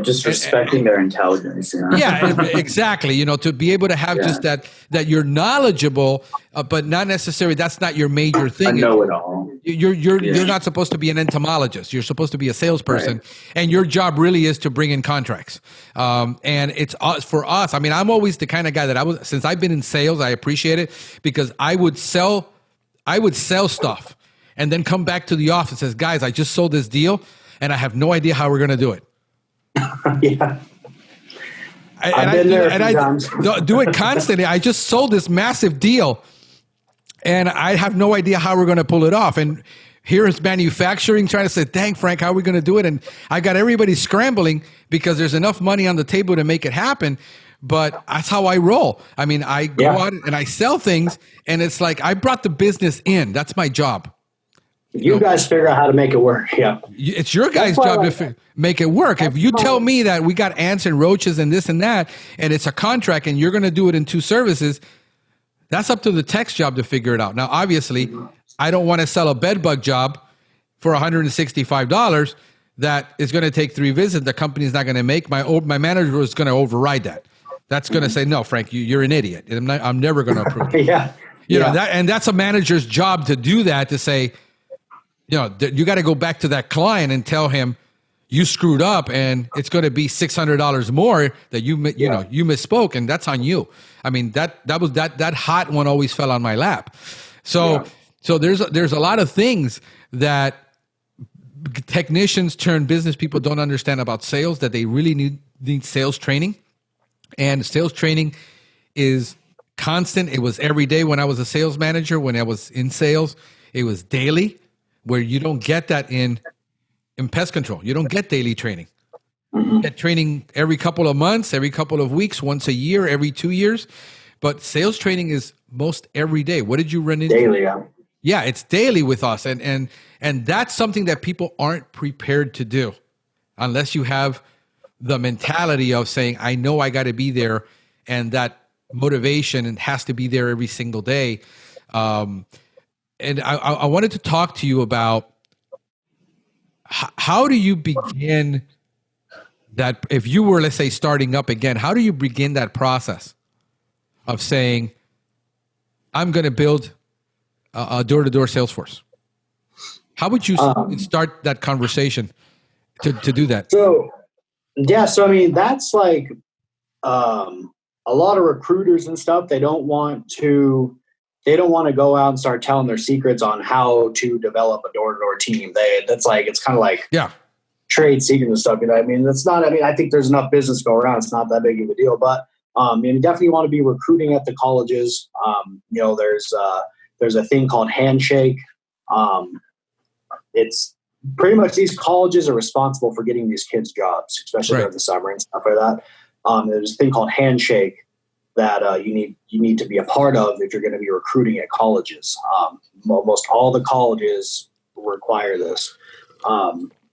just respecting their intelligence. Yeah, exactly. To be able to have just that you're knowledgeable, but not necessarily, that's not your major thing. I know it all. You're not supposed to be an entomologist. You're supposed to be a salesperson, and your job really is to bring in contracts. And it's for us. I'm always the kind of guy that since I've been in sales, I appreciate it, because I would sell stuff and then come back to the office and says, guys, I just sold this deal and I have no idea how we're going to do it. Yeah. I do it constantly. I just sold this massive deal and I have no idea how we're going to pull it off. And here is manufacturing trying to say, dang, Frank, how are we going to do it? And I got everybody scrambling because there's enough money on the table to make it happen. But that's how I roll. I go out and I sell things, and it's like I brought the business in. That's my job. You guys figure out how to make it work. Yeah. It's your guys' job to make it work. If you tell me that we got ants and roaches and this and that, and it's a contract and you're going to do it in 2 services, that's up to the tech's job to figure it out. Now, obviously, I don't want to sell a bed bug job for $165 that is going to take 3 visits. The company's not going to make. My manager is going to override that. That's going to say, no, Frank, you're an idiot. I'm never going to approve it. You know, that's a manager's job to do that, to say, you got to go back to that client and tell him you screwed up and it's going to be $600 more that you misspoke, and that's on you. That hot one always fell on my lap. So So there's a lot of things that technicians turn business people don't understand about sales, that they really need sales training. And sales training is constant. It was every day when I was a sales manager, when I was in sales. It was daily, where you don't get that in pest control. You don't get daily training. You get training every couple of months, every couple of weeks, once a year, every 2 years. But sales training is most every day. What did you run into? Daily, yeah. Yeah, it's daily with us. And that's something that people aren't prepared to do unless you have the mentality of saying, I know I got to be there, and that motivation and has to be there every single day. And I wanted to talk to you about how do you begin that, if you were, let's say, starting up again, how do you begin that process of saying, I'm going to build a door-to-door sales force? How would you start that conversation to do that? So I mean, that's like a lot of recruiters and stuff. They don't want to go out and start telling their secrets on how to develop a door-to-door team. It's kind of like trade secrets and stuff. You know, I mean, I think there's enough business to go around. It's not that big of a deal, but you definitely want to be recruiting at the colleges. You know, there's a thing called Handshake. It's pretty much these colleges are responsible for getting these kids jobs, especially during the summer and stuff like that. There's a thing called Handshake that you need to be a part of if you're going to be recruiting at colleges. Almost all the colleges require this.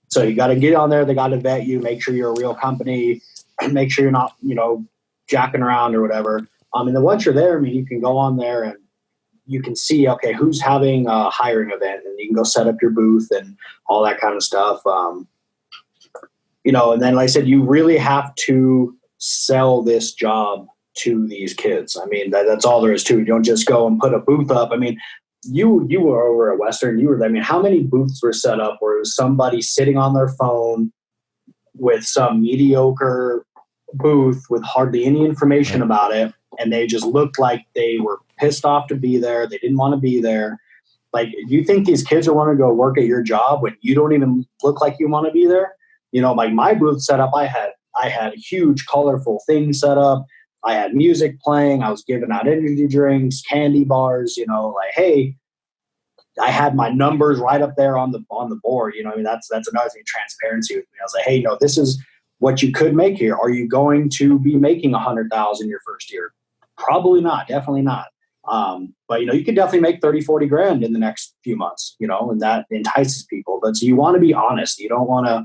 So you got to get on there. They got to vet you, make sure you're a real company, and make sure you're not, jacking around or whatever. And then once you're there, I mean, you can go on there and you can see, okay, who's having a hiring event, and you can go set up your booth and all that kind of stuff. And then like I said, you really have to sell this job to these kids. I mean, that's all there is to it. You don't just go and put a booth up. I mean, you were over at Western. How many booths were set up where it was somebody sitting on their phone with some mediocre booth with hardly any information about it, and they just looked like they were pissed off to be there. They didn't want to be there. Like, you think these kids are want to go work at your job when you don't even look like you want to be there? Like my booth set up, I had huge colorful things set up. I had music playing. I was giving out energy drinks, candy bars, like, hey, I had my numbers right up there on the board. That's another thing, transparency with me. I was like, hey, this is what you could make here. Are you going to be making $100,000 your first year? Probably not. Definitely not. But you could definitely make 30, 40 grand in the next few months, and that entices people. But so you want to be honest. You don't want to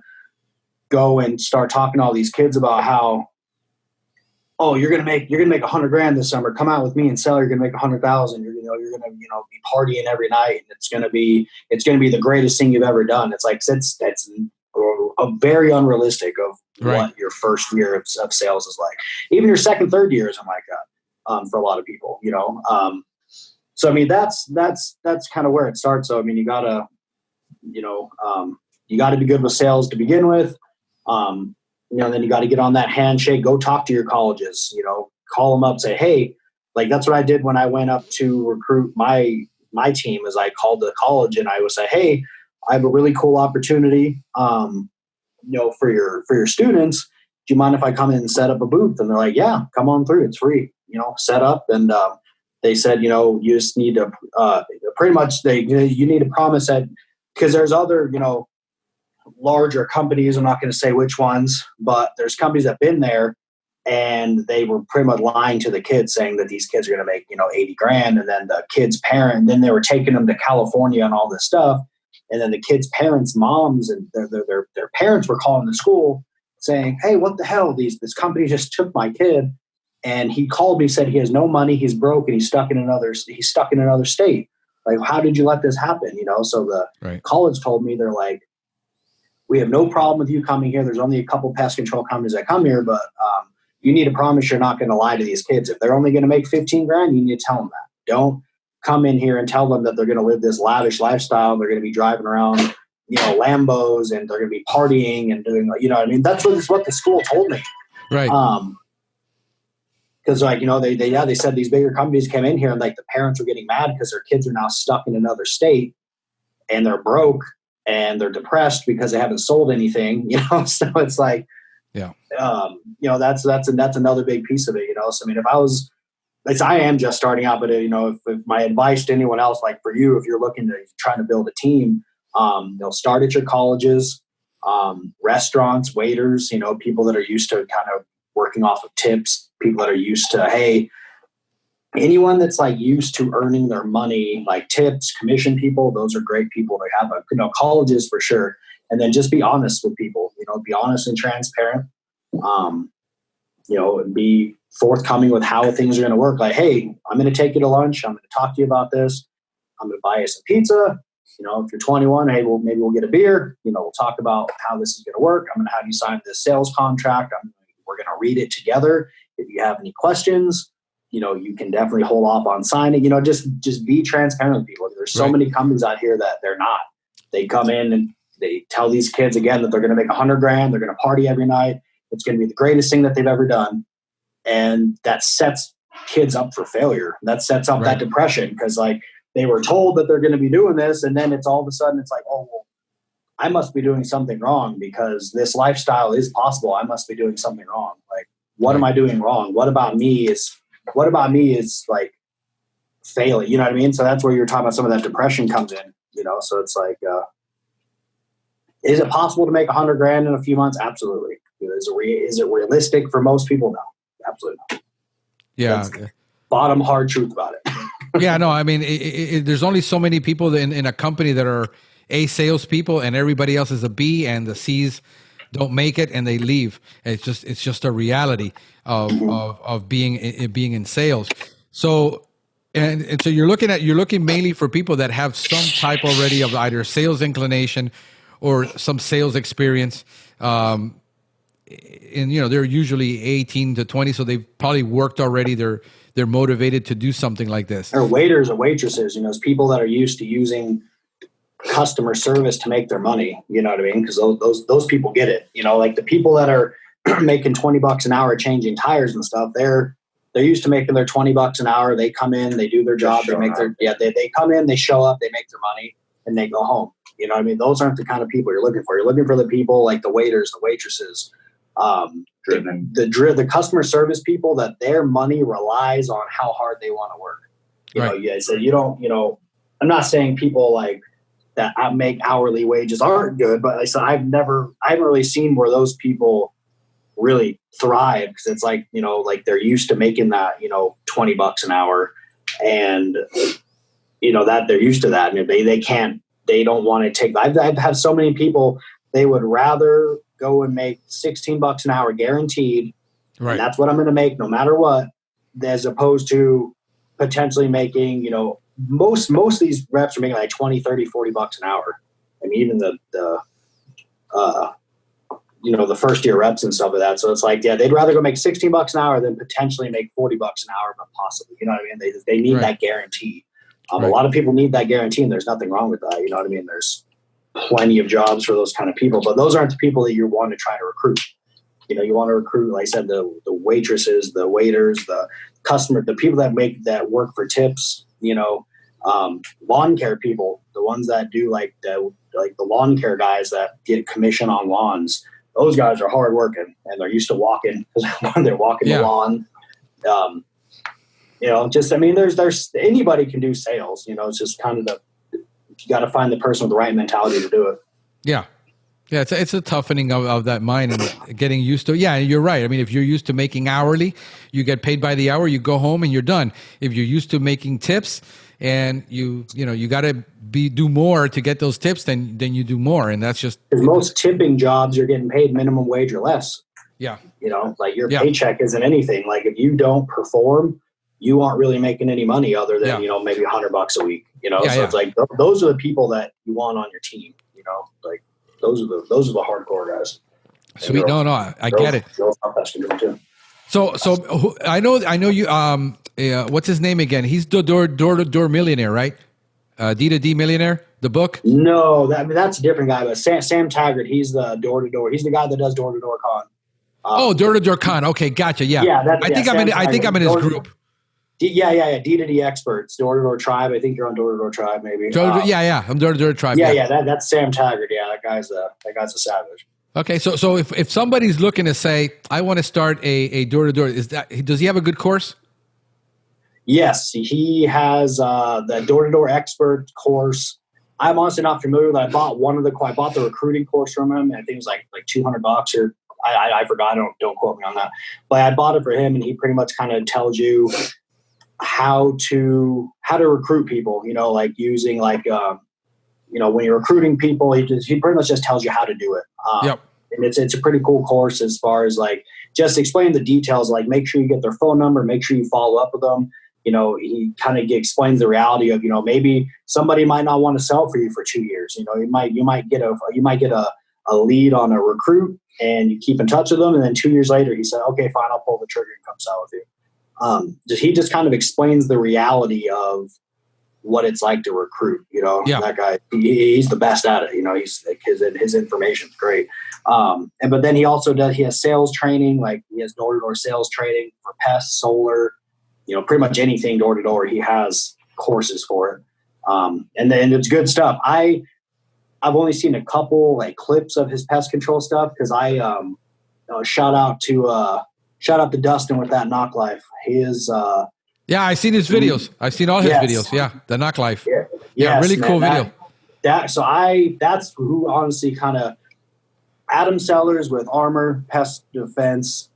go and start talking to all these kids about how, oh, you're gonna make $100 grand this summer. Come out with me and sell. You're gonna make $100,000. You're gonna be partying every night, and it's gonna be the greatest thing you've ever done. It's like that's a very unrealistic of what your first year of sales is like. Even your second, third year isn't like that for a lot of people. So I mean that's kind of where it starts. So I mean you gotta be good with sales to begin with. Then you got to get on that handshake, go talk to your colleges, call them up, say, hey, like that's what I did when I went up to recruit my team, is I called the college and I would say, hey, I have a really cool opportunity, for your students. Do you mind if I come in and set up a booth? And they're like, yeah, come on through. It's free, set up. And they said, you just need to pretty much you need to promise that, because there's other, larger companies, I'm not going to say which ones, but there's companies that have been there and they were pretty much lying to the kids, saying that these kids are going to make 80 grand, and then the kids' parent, then they were taking them to California and all this stuff, and then the kids' parents, moms, and their parents were calling the school saying, hey, what the hell, this company just took my kid, and he called me, said he has no money, he's broke, and he's stuck in another state. Like, how did you let this happen? So the college told me, they're like, we have no problem with you coming here. There's only a couple pest control companies that come here, but you need to promise you're not going to lie to these kids. If they're only going to make 15 grand, you need to tell them that. Don't come in here and tell them that they're going to live this lavish lifestyle. They're going to be driving around, Lambos, and they're going to be partying and doing, that's what the school told me. Right. Because like, they said these bigger companies came in here and like the parents were getting mad because their kids are now stuck in another state and they're broke and they're depressed because they haven't sold anything, so it's like, that's another big piece of it, so I mean, I am just starting out, but if my advice to anyone else, like for you, if you're trying to build a team, start at your colleges, restaurants, waiters, people that are used to kind of working off of tips, people that are used to, hey, anyone that's like used to earning their money, like tips, commission people, those are great people to have. Colleges for sure. And then just be honest with people, be honest and transparent, and be forthcoming with how things are going to work. Like, hey, I'm going to take you to lunch. I'm going to talk to you about this. I'm going to buy you some pizza. If you're 21, hey, well, maybe we'll get a beer. We'll talk about how this is going to work. I'm going to have you sign this sales contract. We're going to read it together. If you have any questions, you can definitely hold off on signing. Just be transparent with people. There's so many companies out here that they're not. They come in and they tell these kids again that they're going to make $100,000. They're going to party every night. It's going to be the greatest thing that they've ever done. And that sets kids up for failure. That sets up that depression because like they were told that they're going to be doing this. And then it's all of a sudden it's like, oh, well, I must be doing something wrong because this lifestyle is possible. I must be doing something wrong. Like, what am I doing wrong? What about me is like failing? You know what I mean? So that's where you're talking about some of that depression comes in, so it's like, is it possible to make $100,000 in a few months? Absolutely. Is it realistic for most people? No, absolutely not. Yeah. Bottom hard truth about it. Yeah, no, I mean, there's only so many people in a company that are A, salespeople, and everybody else is a B, and the C's don't make it and they leave. It's just a reality of being in sales. So and so you're looking mainly for people that have some type already of either sales inclination or some sales experience. And they're usually 18 to 20, so they've probably worked already. They're motivated to do something like this. Or waiters or waitresses, it's people that are used to using customer service to make their money. You know what I mean? Because those people get it. Like the people that are making $20 an hour changing tires and stuff, they're used to making their $20 an hour. They come in, they do their job, they make they come in, they show up, they make their money, and they go home. You know what I mean? Those aren't the kind of people you're looking for. You're looking for the people like the waiters, the waitresses, the customer service people that their money relies on how hard they want to work. So you don't, I'm not saying people like that make hourly wages aren't good, but like I said, I haven't really seen where those people really thrive because it's like, like they're used to making that, $20 an hour and, that they're used to that. And they don't want to take, I've had so many people, they would rather go and make $16 an hour guaranteed. Right. And that's what I'm going to make no matter what, as opposed to potentially making, most of these reps are making like 20, 30, $40 an hour. I mean, even the first year reps and stuff like that. So it's like, they'd rather go make $16 an hour than potentially make $40 an hour, but possibly, you know what I mean? They need that guarantee. A lot of people need that guarantee and there's nothing wrong with that. You know what I mean? There's plenty of jobs for those kind of people, but those aren't the people that you want to try to recruit. You want to recruit, like I said, the waitresses, the waiters, the customer, the people that work for tips, lawn care people, the ones that do like the lawn care guys that get commission on lawns. Those guys are hard working and they're used to walking because they're walking the lawn. There's anybody can do sales. It's just kind of you got to find the person with the right mentality to do it. Yeah. Yeah, it's a toughening of that mind and getting used to. Yeah, you're right. I mean, if you're used to making hourly, you get paid by the hour. You go home and you're done. If you're used to making tips and you got to do more to get those tips, then you do more, and that's just because most tipping jobs you're getting paid minimum wage or less. Yeah, like your paycheck isn't anything. Like if you don't perform, you aren't really making any money other than maybe $100 a week. It's like those are the people that you want on your team. Like. Those are the hardcore guys. Sweet. No, I get it. So I know you. What's his name again? He's the door millionaire, right? D2D millionaire. The book. No, that's a different guy. But Sam Taggart, he's the door to door. He's the guy that does door to door con. Door-to-door con. Okay, gotcha. Yeah. I think I'm in his group. Yeah. D2D experts, door-to-door tribe. I think you're on door-to-door tribe, maybe. I'm door-to-door tribe. That's Sam Taggart. Yeah, that guy's a savage. Okay, so if somebody's looking to say, I want to start a door-to-door, does he have a good course? Yes, he has the door-to-door expert course. I'm honestly not familiar with it. I bought the recruiting course from him, and I think it was like $200 or I forgot. Don't quote me on that. But I bought it for him, and he pretty much kind of tells you how to recruit people. Like using when you're recruiting people, he pretty much just tells you how to do it. Yep. And it's a pretty cool course as far as like just explain the details. Like make sure you get their phone number, make sure you follow up with them. He kind of explains the reality of, maybe somebody might not want to sell for you for 2 years. You might get a lead on a recruit and you keep in touch with them. And then 2 years later, he said, okay, fine, I'll pull the trigger and come sell with you. He just kind of explains the reality of what it's like to recruit. That guy, he's the best at it. He's like his information's great. But then he has sales training, like he has door-to-door sales training for Pest, solar, pretty much anything door to door. He has courses for it. And then it's good stuff. I've only seen a couple like clips of his pest control stuff. Cause shout out to Dustin with that Knock Life. I've seen his videos. I've seen all his videos. Yeah. The Knock Life. Yeah. Really cool video. That's who honestly kind of Adam Sellers with Armor Pest Defense.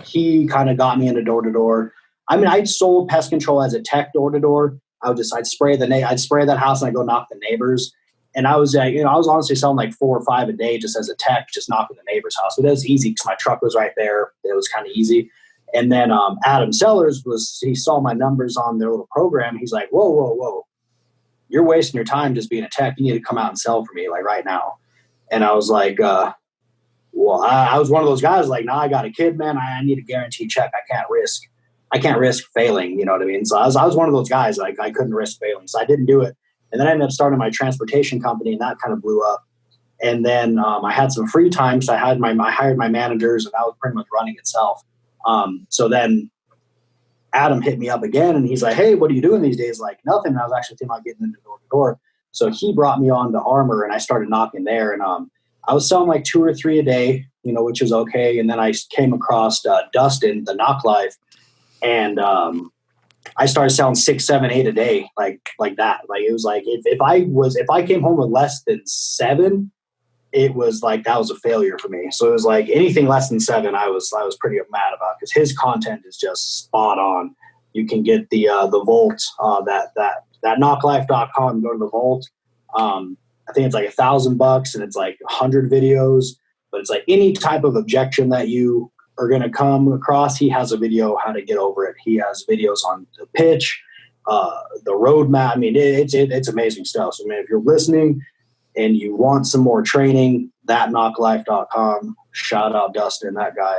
He kind of got me into door to door. I mean, I'd sold pest control as a tech door to door. I'd spray that house and I'd go knock the neighbors. And I was honestly selling like 4 or 5 a day just as a tech, just knocking the neighbor's house. But it was easy because my truck was right there. It was kind of easy. And then Adam Sellers he saw my numbers on their little program. He's like, whoa. You're wasting your time just being a tech. You need to come out and sell for me like right now. And I was like, I was one of those guys like, I got a kid, man. I need a guaranteed check. I can't risk failing. You know what I mean? So I was one of those guys, like I couldn't risk failing. So I didn't do it. And then I ended up starting my transportation company and that kind of blew up. And then I had some free time. So I hired my managers and that was pretty much running itself. So then Adam hit me up again and he's like, hey, what are you doing these days? Like nothing. And I was actually thinking about getting into door to door. So he brought me on to Armor and I started knocking there. And I was selling like 2 or 3 a day, which was okay. And then I came across Dustin, the Knock Life. And I started selling 6, 7, 8 a day, like that. Like it was like if I came home with less than 7, it was like that was a failure for me. So it was like anything less than 7, I was pretty mad about because his content is just spot on. You can get the Volt that knocklife.com. Go to the Volt. I think it's like $1,000 and it's like 100 videos. But it's like any type of objection that you are going to come across, he has a video how to get over it. He has videos on the pitch, the roadmap. I mean, it's amazing stuff. So, man, if you're listening and you want some more training, thatknocklife.com. Shout out Dustin, that guy.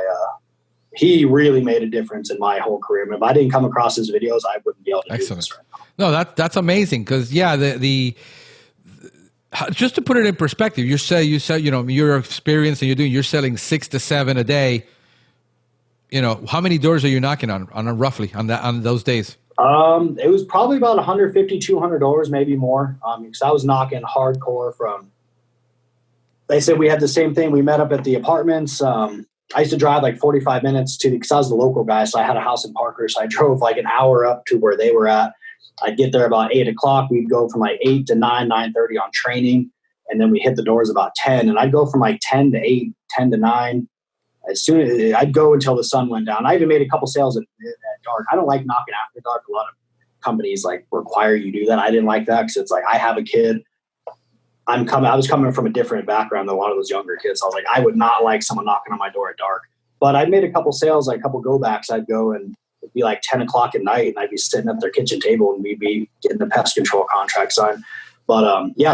He really made a difference in my whole career. I mean, if I didn't come across his videos, I wouldn't be able to do this right now. No, that's amazing because the just to put it in perspective, you say your experience and you're selling 6 to 7 a day. How many doors are you knocking on roughly on those days? It was probably about 150, 200 doors, maybe more. Because I was knocking hardcore they said we had the same thing. We met up at the apartments. I used to drive like 45 minutes because I was the local guy. So I had a house in Parker. So I drove like an hour up to where they were at. I'd get there about 8 o'clock. We'd go from like 8 to 9, 9:30 on training. And then we hit the doors about 10. And I'd go from like 10 to 8, 10 to 9. As soon as I'd go until the sun went down. I even made a couple sales at dark. I don't like knocking after dark. A lot of companies like require you do that. I didn't like that because it's like I have a kid. I was coming from a different background than a lot of those younger kids. So I was like, I would not like someone knocking on my door at dark. But I made a couple sales, like a couple go backs. I'd go and it'd be like 10 o'clock at night, and I'd be sitting at their kitchen table, and we'd be getting the pest control contract signed. But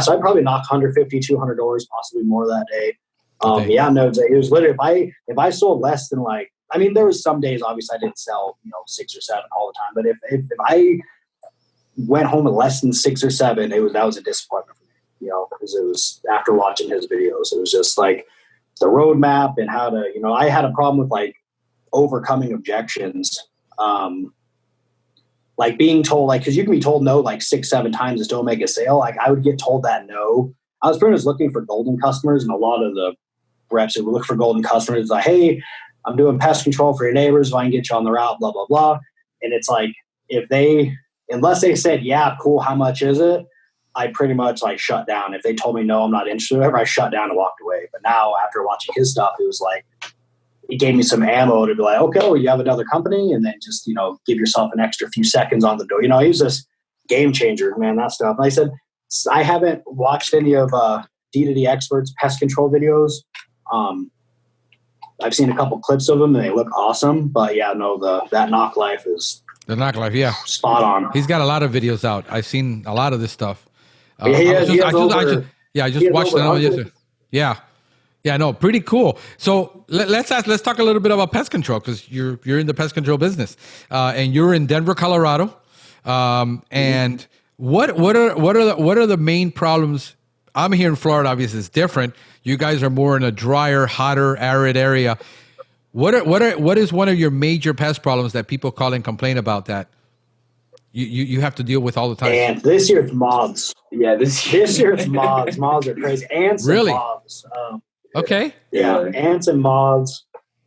so I'd probably knock 150, 200 doors, possibly more that day. It was literally if I sold less than there was some days obviously I didn't sell 6 or 7 all the time, but if I went home with less than 6 or 7, that was a disappointment for me, because it was after watching his videos, it was just like the roadmap and how to, I had a problem with like overcoming objections. Like being told, like, cause you can be told no, like 6-7 times and still make a sale. Like I would get told that no. I was pretty much looking for golden customers, and a lot of the reps that would look for golden customers. It's like, hey, I'm doing pest control for your neighbors. If I can get you on the route, blah, blah, blah. And it's like, unless they said, yeah, cool, how much is it? I pretty much like shut down. If they told me no, I'm not interested, whatever, I shut down and walked away. But now after watching his stuff, it was like, he gave me some ammo to be like, okay, well, you have another company, and then just, give yourself an extra few seconds on the door. He was this game changer, man, that stuff. And I said, I haven't watched any of D2D Experts pest control videos. I've seen a couple clips of them and they look awesome, but yeah, no, that Knock Life is the Knock Life, yeah, spot on. He's got a lot of videos out. I've seen a lot of this stuff. I just watched another yesterday. Yeah, no, pretty cool. So let's talk a little bit about pest control, because you're in the pest control business, and you're in Denver, Colorado. And what are the main problems? I'm here in Florida. Obviously, it's different. You guys are more in a drier, hotter, arid area. What is one of your major pest problems that people call and complain about that you have to deal with all the time? And this year it's moths. Yeah, this year it's moths. Moths are crazy. Ants really? And moths. Okay. Yeah, ants and moths.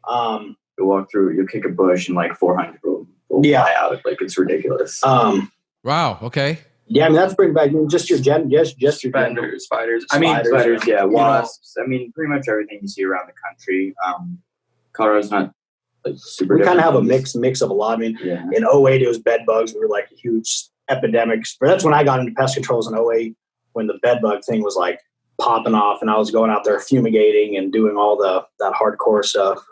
You walk through, you kick a bush, and like 400 will fly out. Like it's ridiculous. Wow. Okay. Yeah, I mean that's pretty bad. I mean, just your spiders. Spiders. Yeah, wasps. I mean, pretty much everything you see around the country. Colorado's not like super. We kind of have a mix of a lot. I mean, in 08 it was bed bugs. We were like a huge epidemic. But that's when I got into pest controls in 08, when the bed bug thing was like popping off, and I was going out there fumigating and doing all that hardcore stuff.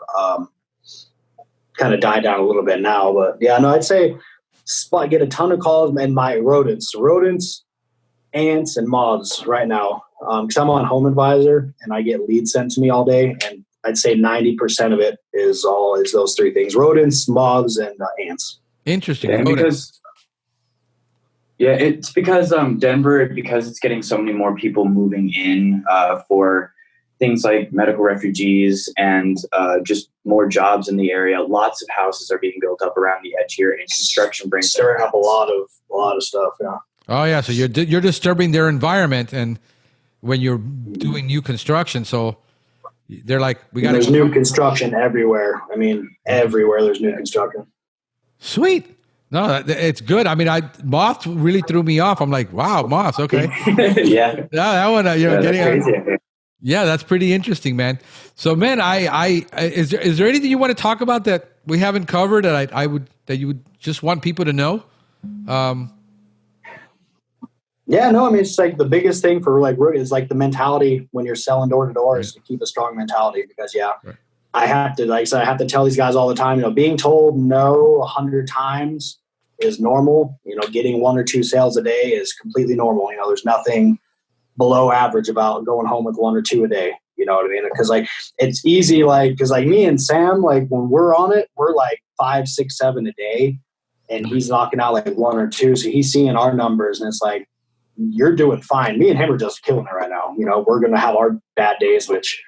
Kind of died down a little bit now, but yeah, no, I'd say I get a ton of calls, and my rodents, ants, and moths right now. Because I'm on Home Advisor, and I get leads sent to me all day, and I'd say 90% of it is those three things: rodents, moths, and ants. Interesting. Yeah, it's because Denver, because it's getting so many more people moving in for things like medical refugees and just more jobs in the area. Lots of houses are being built up around the edge here, and construction brings stirring up a lot of stuff. Yeah. Oh yeah, so you're disturbing their environment, and when you're doing new construction, so they're like, we got. There's new construction everywhere. I mean, everywhere there's new construction. Sweet. No, it's good. I mean, moths really threw me off. I'm like, wow, moths. Okay. Yeah. That one, getting crazy. Yeah, that's pretty interesting, man. So, man, is there anything you want to talk about that we haven't covered that that you would just want people to know? Yeah, no, I mean, it's like the biggest thing for like is like the mentality when you're selling door to door is to keep a strong mentality, because I have to, like I said, I have to tell these guys all the time, being told no 100 times is normal. Getting 1 or 2 sales a day is completely normal. There's nothing below average about going home with 1 or 2 a day. You know what I mean? Because like it's easy, like because like me and Sam, like when we're on it, we're like 5, 6, 7 a day, and he's knocking out like 1 or 2. So he's seeing our numbers, and it's like, you're doing fine. Me and him are just killing it right now. We're gonna have our bad days, which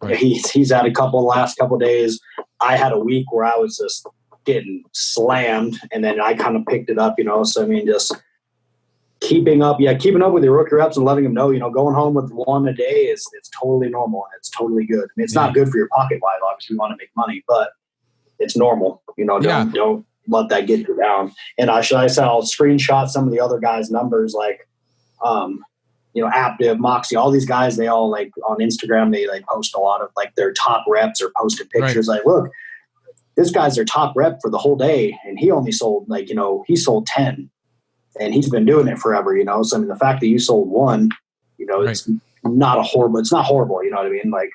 he's had the last couple of days. I had a week where I was just getting slammed, and then I kind of picked it up. So I mean, just keeping up with your rookie reps and letting them know, going home with 1 a day it's totally normal, and it's totally good. I mean, it's not good for your pocket wise. Obviously, you want to make money, but it's normal. Don't let that get you down. And I'll screenshot some of the other guys' numbers, like, Aptiv, Moxie, all these guys, they all like on Instagram, they like post a lot of like their top reps or posted pictures. Like, look, this guy's their top rep for the whole day, and he only sold he sold 10. And he's been doing it forever, So I mean, the fact that you sold 1, it's not horrible, you know what I mean? Like,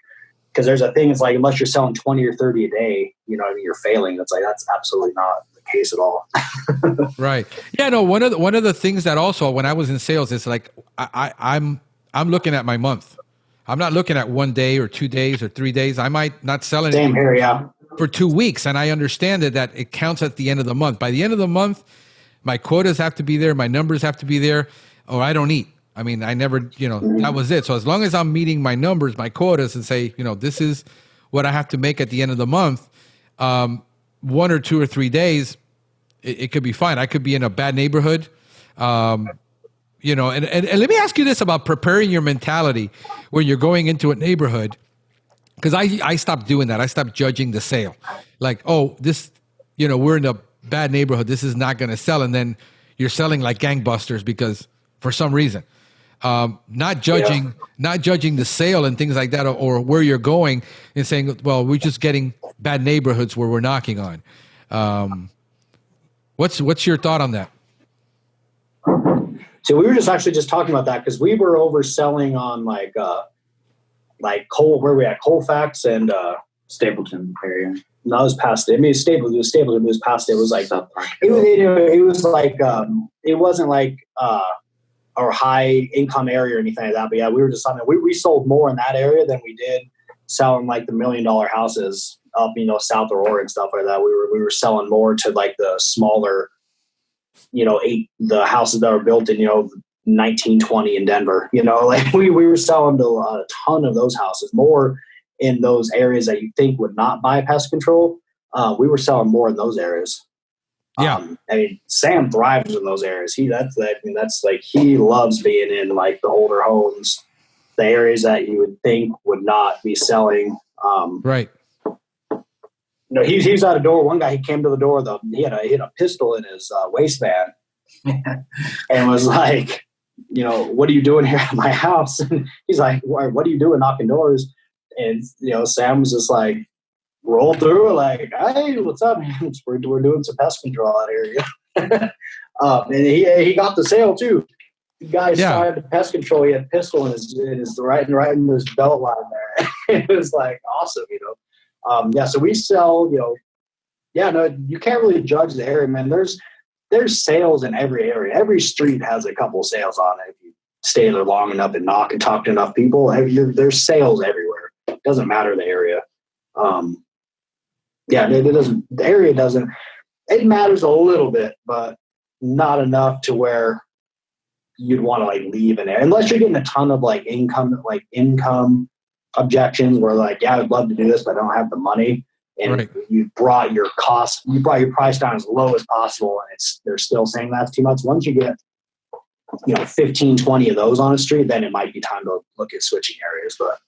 because there's a thing, it's like, unless you're selling 20 or 30 a day, you're failing. It's like, that's absolutely not the case at all. Right. Yeah, no, one of the things that also, when I was in sales, is like, I'm looking at my month. I'm not looking at 1 day or 2 days or 3 days. I might not sell anything for 2 weeks. And I understand that it counts at the end of the month. By the end of the month, my quotas have to be there. My numbers have to be there, or I don't eat. I mean, I never, that was it. So as long as I'm meeting my numbers, my quotas, and say, this is what I have to make at the end of the month, 1 or 2 or 3 days, it could be fine. I could be in a bad neighborhood. And let me ask you this about preparing your mentality when you're going into a neighborhood. Because I stopped doing that. I stopped judging the sale. Like, oh, this, we're in a bad neighborhood. This is not going to sell. And then you're selling like gangbusters because for some reason, not judging the sale and things like that, or where you're going and saying, well, we're just getting bad neighborhoods where we're knocking on. What's your thought on that? So we were just talking about that because we were overselling on like where we at Colfax and Stapleton area. No, it was past it. I mean, Stapleton. It was past it. It was like it was like it wasn't like our high income area or anything like that. But yeah, we were just on we sold more in that area than we did selling like the $1 million houses up, south of Aurora and stuff like that. We were selling more to like the smaller, the houses that were built in 1920 in Denver. Like we were selling to a ton of those houses, more in those areas that you think would not buy pest control. We were selling more in those areas. Yeah. Sam thrives in those areas. He loves being in like the older homes, the areas that you would think would not be selling. Right. He was at a door. One guy, he came to the door, he had a pistol in his waistband and was like, what are you doing here at my house? And he's like, what are you doing knocking doors? And, Sam was just like, roll through, like, hey, what's up, man? We're doing some pest control out here. And he got the sale too. The guy started the pest control. He had a pistol in his right in his belt line there. It was like awesome, So we sell, you can't really judge the area, man. There's sales in every area. Every street has a couple sales on it. If you stay there long enough and knock and talk to enough people, there's sales everywhere. It doesn't matter the area. It doesn't. The area doesn't. It matters a little bit, but not enough to where you'd want to like leave in there, unless you're getting a ton of like income objections. Where like, yeah, I'd love to do this, but I don't have the money. And you brought your price down as low as possible, and they're still saying that's too much. Once you get 15, 20 of those on a street, then it might be time to look at switching areas. But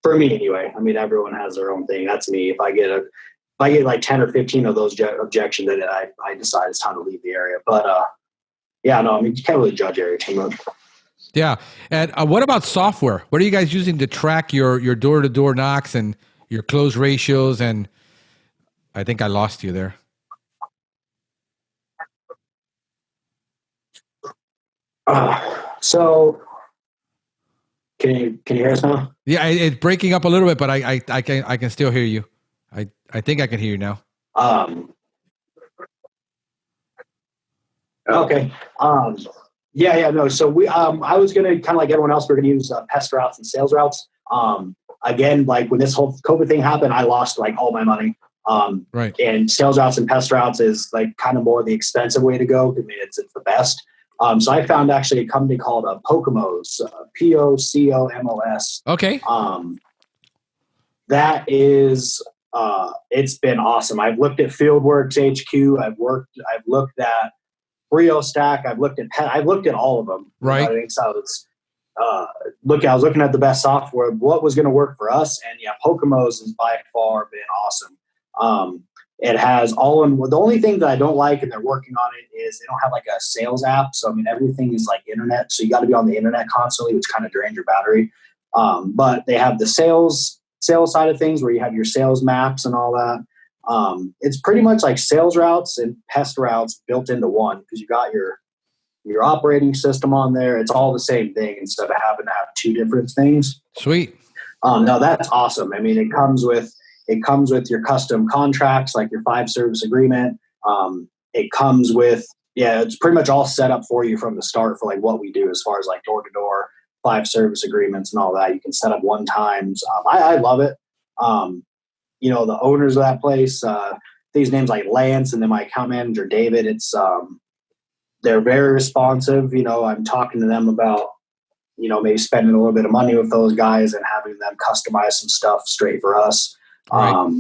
for me anyway, everyone has their own thing. That's me. If I get like 10 or 15 of those objections, then I decide it's time to leave the area. But you can't really judge area too much. Yeah. And what about software? What are you guys using to track your door-to-door knocks and your close ratios? And I think I lost you there. So can you hear us now? Yeah, it's breaking up a little bit, but I can still hear you. I think I can hear you now. Okay. So we I was gonna kind of like everyone else, we're gonna use pest routes and sales routes. Again, like when this whole COVID thing happened, I lost like all my money. Right. And sales routes and pest routes is like kind of more the expensive way to go. It's the best. So I found actually a company called Pocomos, Pocomos. Okay. That is, it's been awesome. I've looked at Fieldworks HQ. I've looked at Brio Stack. I've looked at all of them. Right. I think so. It's, I was looking at the best software, what was going to work for us. And Pocomos has by far been awesome. It has the only thing that I don't like, and they're working on it, is they don't have like a sales app. So, everything is like internet. So you got to be on the internet constantly, which kind of drains your battery. But they have the sales side of things where you have your sales maps and all that. It's pretty much like sales routes and pest routes built into one, because you got your operating system on there. It's all the same thing instead of having to have two different things. Sweet. No, that's awesome. It comes with your custom contracts, like your 5-service agreement. It comes with, it's pretty much all set up for you from the start for like what we do as far as like door-to-door 5-service agreements and all that. You can set up one times. I love it. The owners of that place, these names like Lance, and then my account manager, David, they're very responsive. You know, I'm talking to them about, you know, maybe spending a little bit of money with those guys and having them customize some stuff straight for us. Right.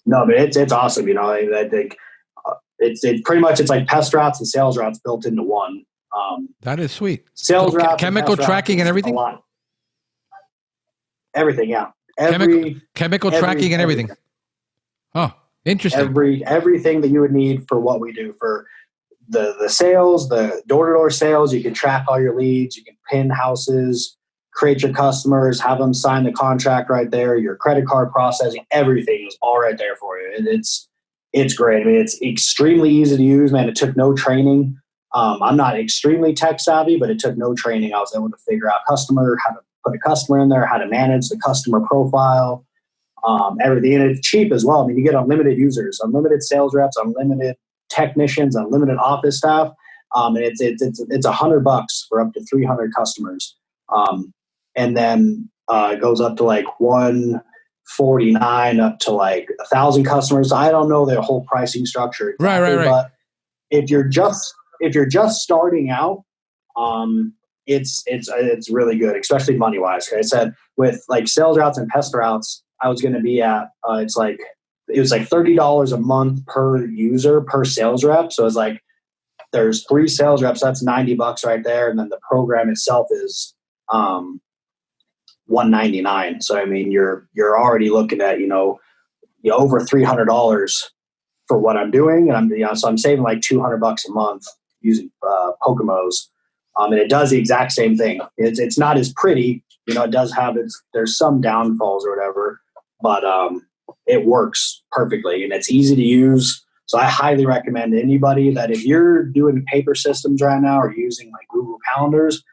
No, but it's awesome. You know, I think it's pretty much, it's like pest routes and sales routes built into one. That is sweet. Sales So routes, chemical tracking and everything. A lot. Everything, yeah. Chemical tracking and everything. Oh, interesting. Everything that you would need for what we do for the sales, the door-to-door sales. You can track all your leads. You can pin houses, create your customers, have them sign the contract right there. Your credit card processing, everything is all right there for you. And it's great. I mean, it's extremely easy to use, man. It took no training. I'm not extremely tech savvy, but it took no training. I was able to figure out how to put a customer in there, how to manage the customer profile, everything. And it's cheap as well. I mean, you get unlimited users, unlimited sales reps, unlimited technicians, unlimited office staff. And it's $100 for up to 300 customers. And then it goes up to like 149 up to like 1,000 customers. I don't know their whole pricing structure. Exactly, Right. But if you're just starting out, it's really good, especially money wise. Like I said, with like sales routes and pest routes, I was going to be at it was like $30 a month per user per sales rep. So it's like there's 3 sales reps. That's $90 right there, and then the program itself is $199. So I mean, you're already looking at over $300 for what I'm doing, and so I'm saving like $200 a month using Pokémos. And it does the exact same thing. It's not as pretty, it does have there's some downfalls or whatever, but it works perfectly and it's easy to use. So I highly recommend anybody that if you're doing paper systems right now or using like Google Calendars,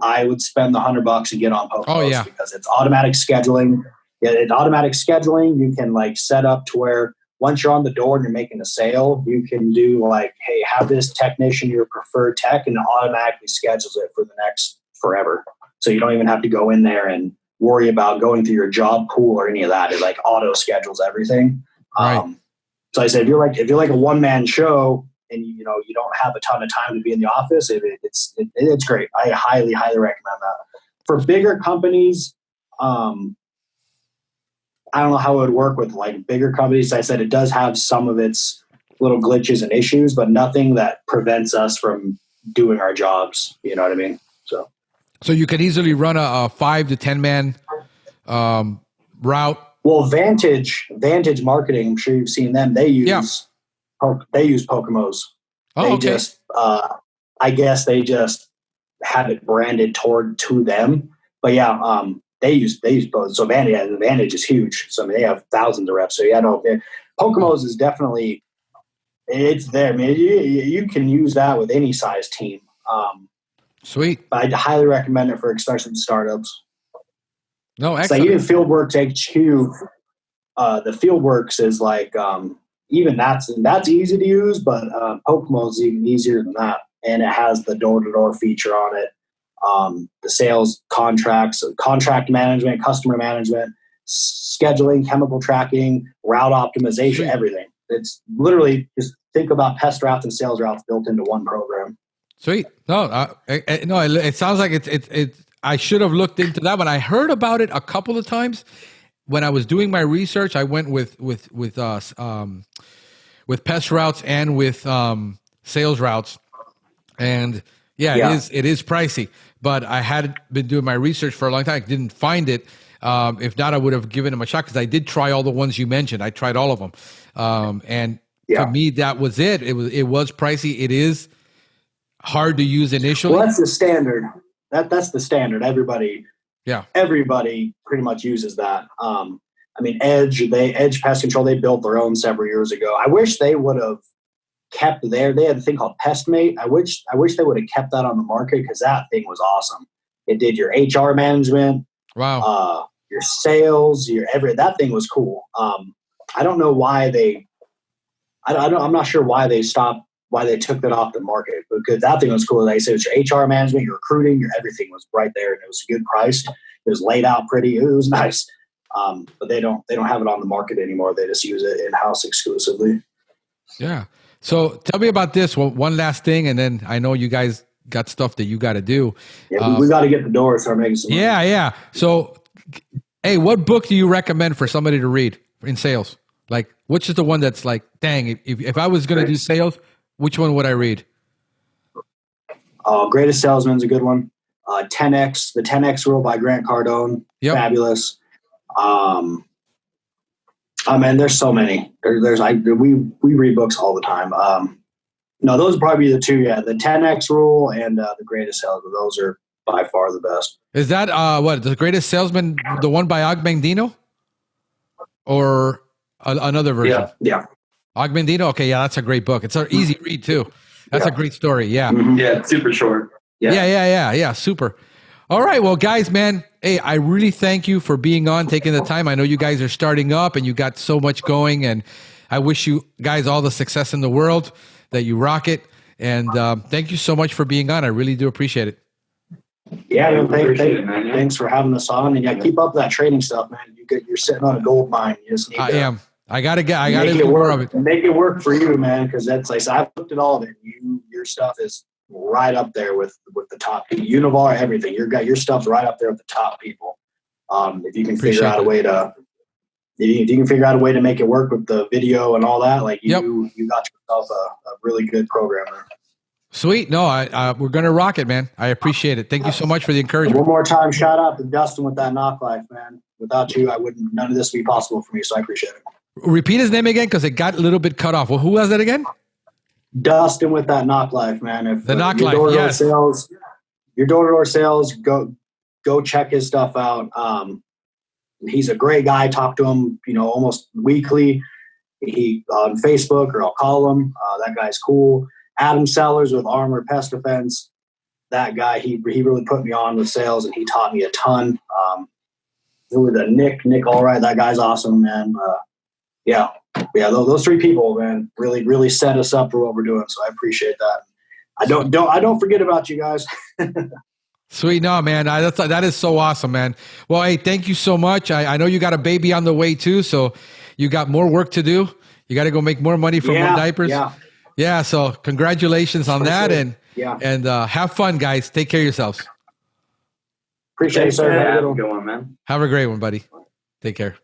I would spend the $100 and get on Pokémos because it's automatic scheduling. Yeah, it's automatic scheduling. You can like set up to where once you're on the door and you're making a sale, you can do like, hey, have this technician, your preferred tech, and it automatically schedules it for the next forever. So you don't even have to go in there and worry about going through your job pool or any of that. It like auto schedules everything. Right. So I said, if you're like a one-man show and you don't have a ton of time to be in the office, it's great. I highly, highly recommend that. For bigger companies, I don't know how it would work with like bigger companies. I said it does have some of its little glitches and issues, but nothing that prevents us from doing our jobs. You know what I mean? So you could easily run a 5 to 10 man route. Well, Vantage Marketing, I'm sure you've seen them. They use Pokémos. Oh, okay. I guess they just have it branded to them. But yeah, they use both. So Vantage is huge. So I mean, they have thousands of reps. So yeah, no, Pokémos is definitely, it's there. I mean, you can use that with any size team. Sweet. But I'd highly recommend it for especially startups. No, excellent. So even Fieldworks HQ, the Fieldworks is like even that's easy to use, but Pokémos is even easier than that, and it has the door-to-door feature on it. The sales contracts, contract management, customer management, scheduling, chemical tracking, route optimization, Sweet. Everything. It's literally just think about pest routes and sales routes built into one program. Sweet. No, it sounds like it's. I should have looked into that one. I heard about it a couple of times when I was doing my research. I went with pest routes and with sales routes, and it is pricey. But I had been doing my research for a long time. I didn't find it. If not, I would have given them a shot because I did try all the ones you mentioned. I tried all of them, and for me, that was it. It was pricey. It is hard to use initially. Well, that's the standard. That's the standard. Everybody pretty much uses that. I mean, Edge Pest Control, they built their own several years ago. I wish they would have kept they had a thing called PestMate. I wish they would have kept that on the market because that thing was awesome. It did your HR management, wow, your sales, that thing was cool. I don't know why I'm not sure why they took that off the market, because that thing was cool. They said it's your HR management, your recruiting, your everything was right there, and it was a good price. It was laid out pretty. It was nice. But they don't have it on the market anymore. They just use it in-house exclusively. Yeah. So tell me about this one last thing, and then I know you guys got stuff that you got to do. Yeah, we got to get the door, start making some money. Yeah. So, hey, what book do you recommend for somebody to read in sales? Like, which is the one that's like, dang, if I was going to do sales, which one would I read? Greatest Salesman's a good one. 10X, the 10X Rule by Grant Cardone. Yep. Fabulous. Man, there's so many. We read books all the time. No, those would probably be the two. Yeah, the 10X Rule and the Greatest Salesman. Those are by far the best. Is that what the Greatest Salesman, the one by Og Mandino, or another version? Yeah. Og Mandino. Okay, yeah, that's a great book. It's an easy read too. That's a great story. Yeah. Mm-hmm. Yeah, it's super short. Yeah. Super. All right. Well, guys, man, hey, I really thank you for being on, taking the time. I know you guys are starting up and you got so much going, and I wish you guys all the success in the world, that you rock it. And thank you so much for being on. I really do appreciate it. Yeah, thanks for having us on. And keep up that trading stuff, man. You're sitting on a gold mine. You just need I am. I gotta do more of it. Make it work for you, man. Because that's like, I've looked at all of it. Your stuff is right up there with the top. Univar, everything. Your stuff's right up there with the top people. If you can figure out a way to, if you can figure out a way to make it work with the video and all that, like you got yourself a really good program there. Sweet. No, we're gonna rock it, man. I appreciate it. Thank you so much for the encouragement. One more time, shout out to Dustin with that knock life, man. Without you, none of this would be possible for me. So I appreciate it. Repeat his name again, because it got a little bit cut off. Well, who was that again? Dustin with that knock life, man. If the knock life, yes. Your door-to-door sales, go check his stuff out. He's a great guy. I talk to him, almost weekly. He on Facebook, or I'll call him. That guy's cool. Adam Sellers with Armor Pest Defense. That guy, he really put me on with sales, and he taught me a ton. With Nick, all right, that guy's awesome, man. Those three people, man, really set us up for what we're doing. So I appreciate that. I don't forget about you guys. Sweet. No, man, that is so awesome, man. Well, hey, thank you so much. I know you got a baby on the way too, so you got more work to do. You got to go make more money for more diapers. Yeah. So congratulations on that. Sure. And have fun, guys. Take care of yourselves. Appreciate it, sir. Have a good one, man. Have a great one, buddy. Take care.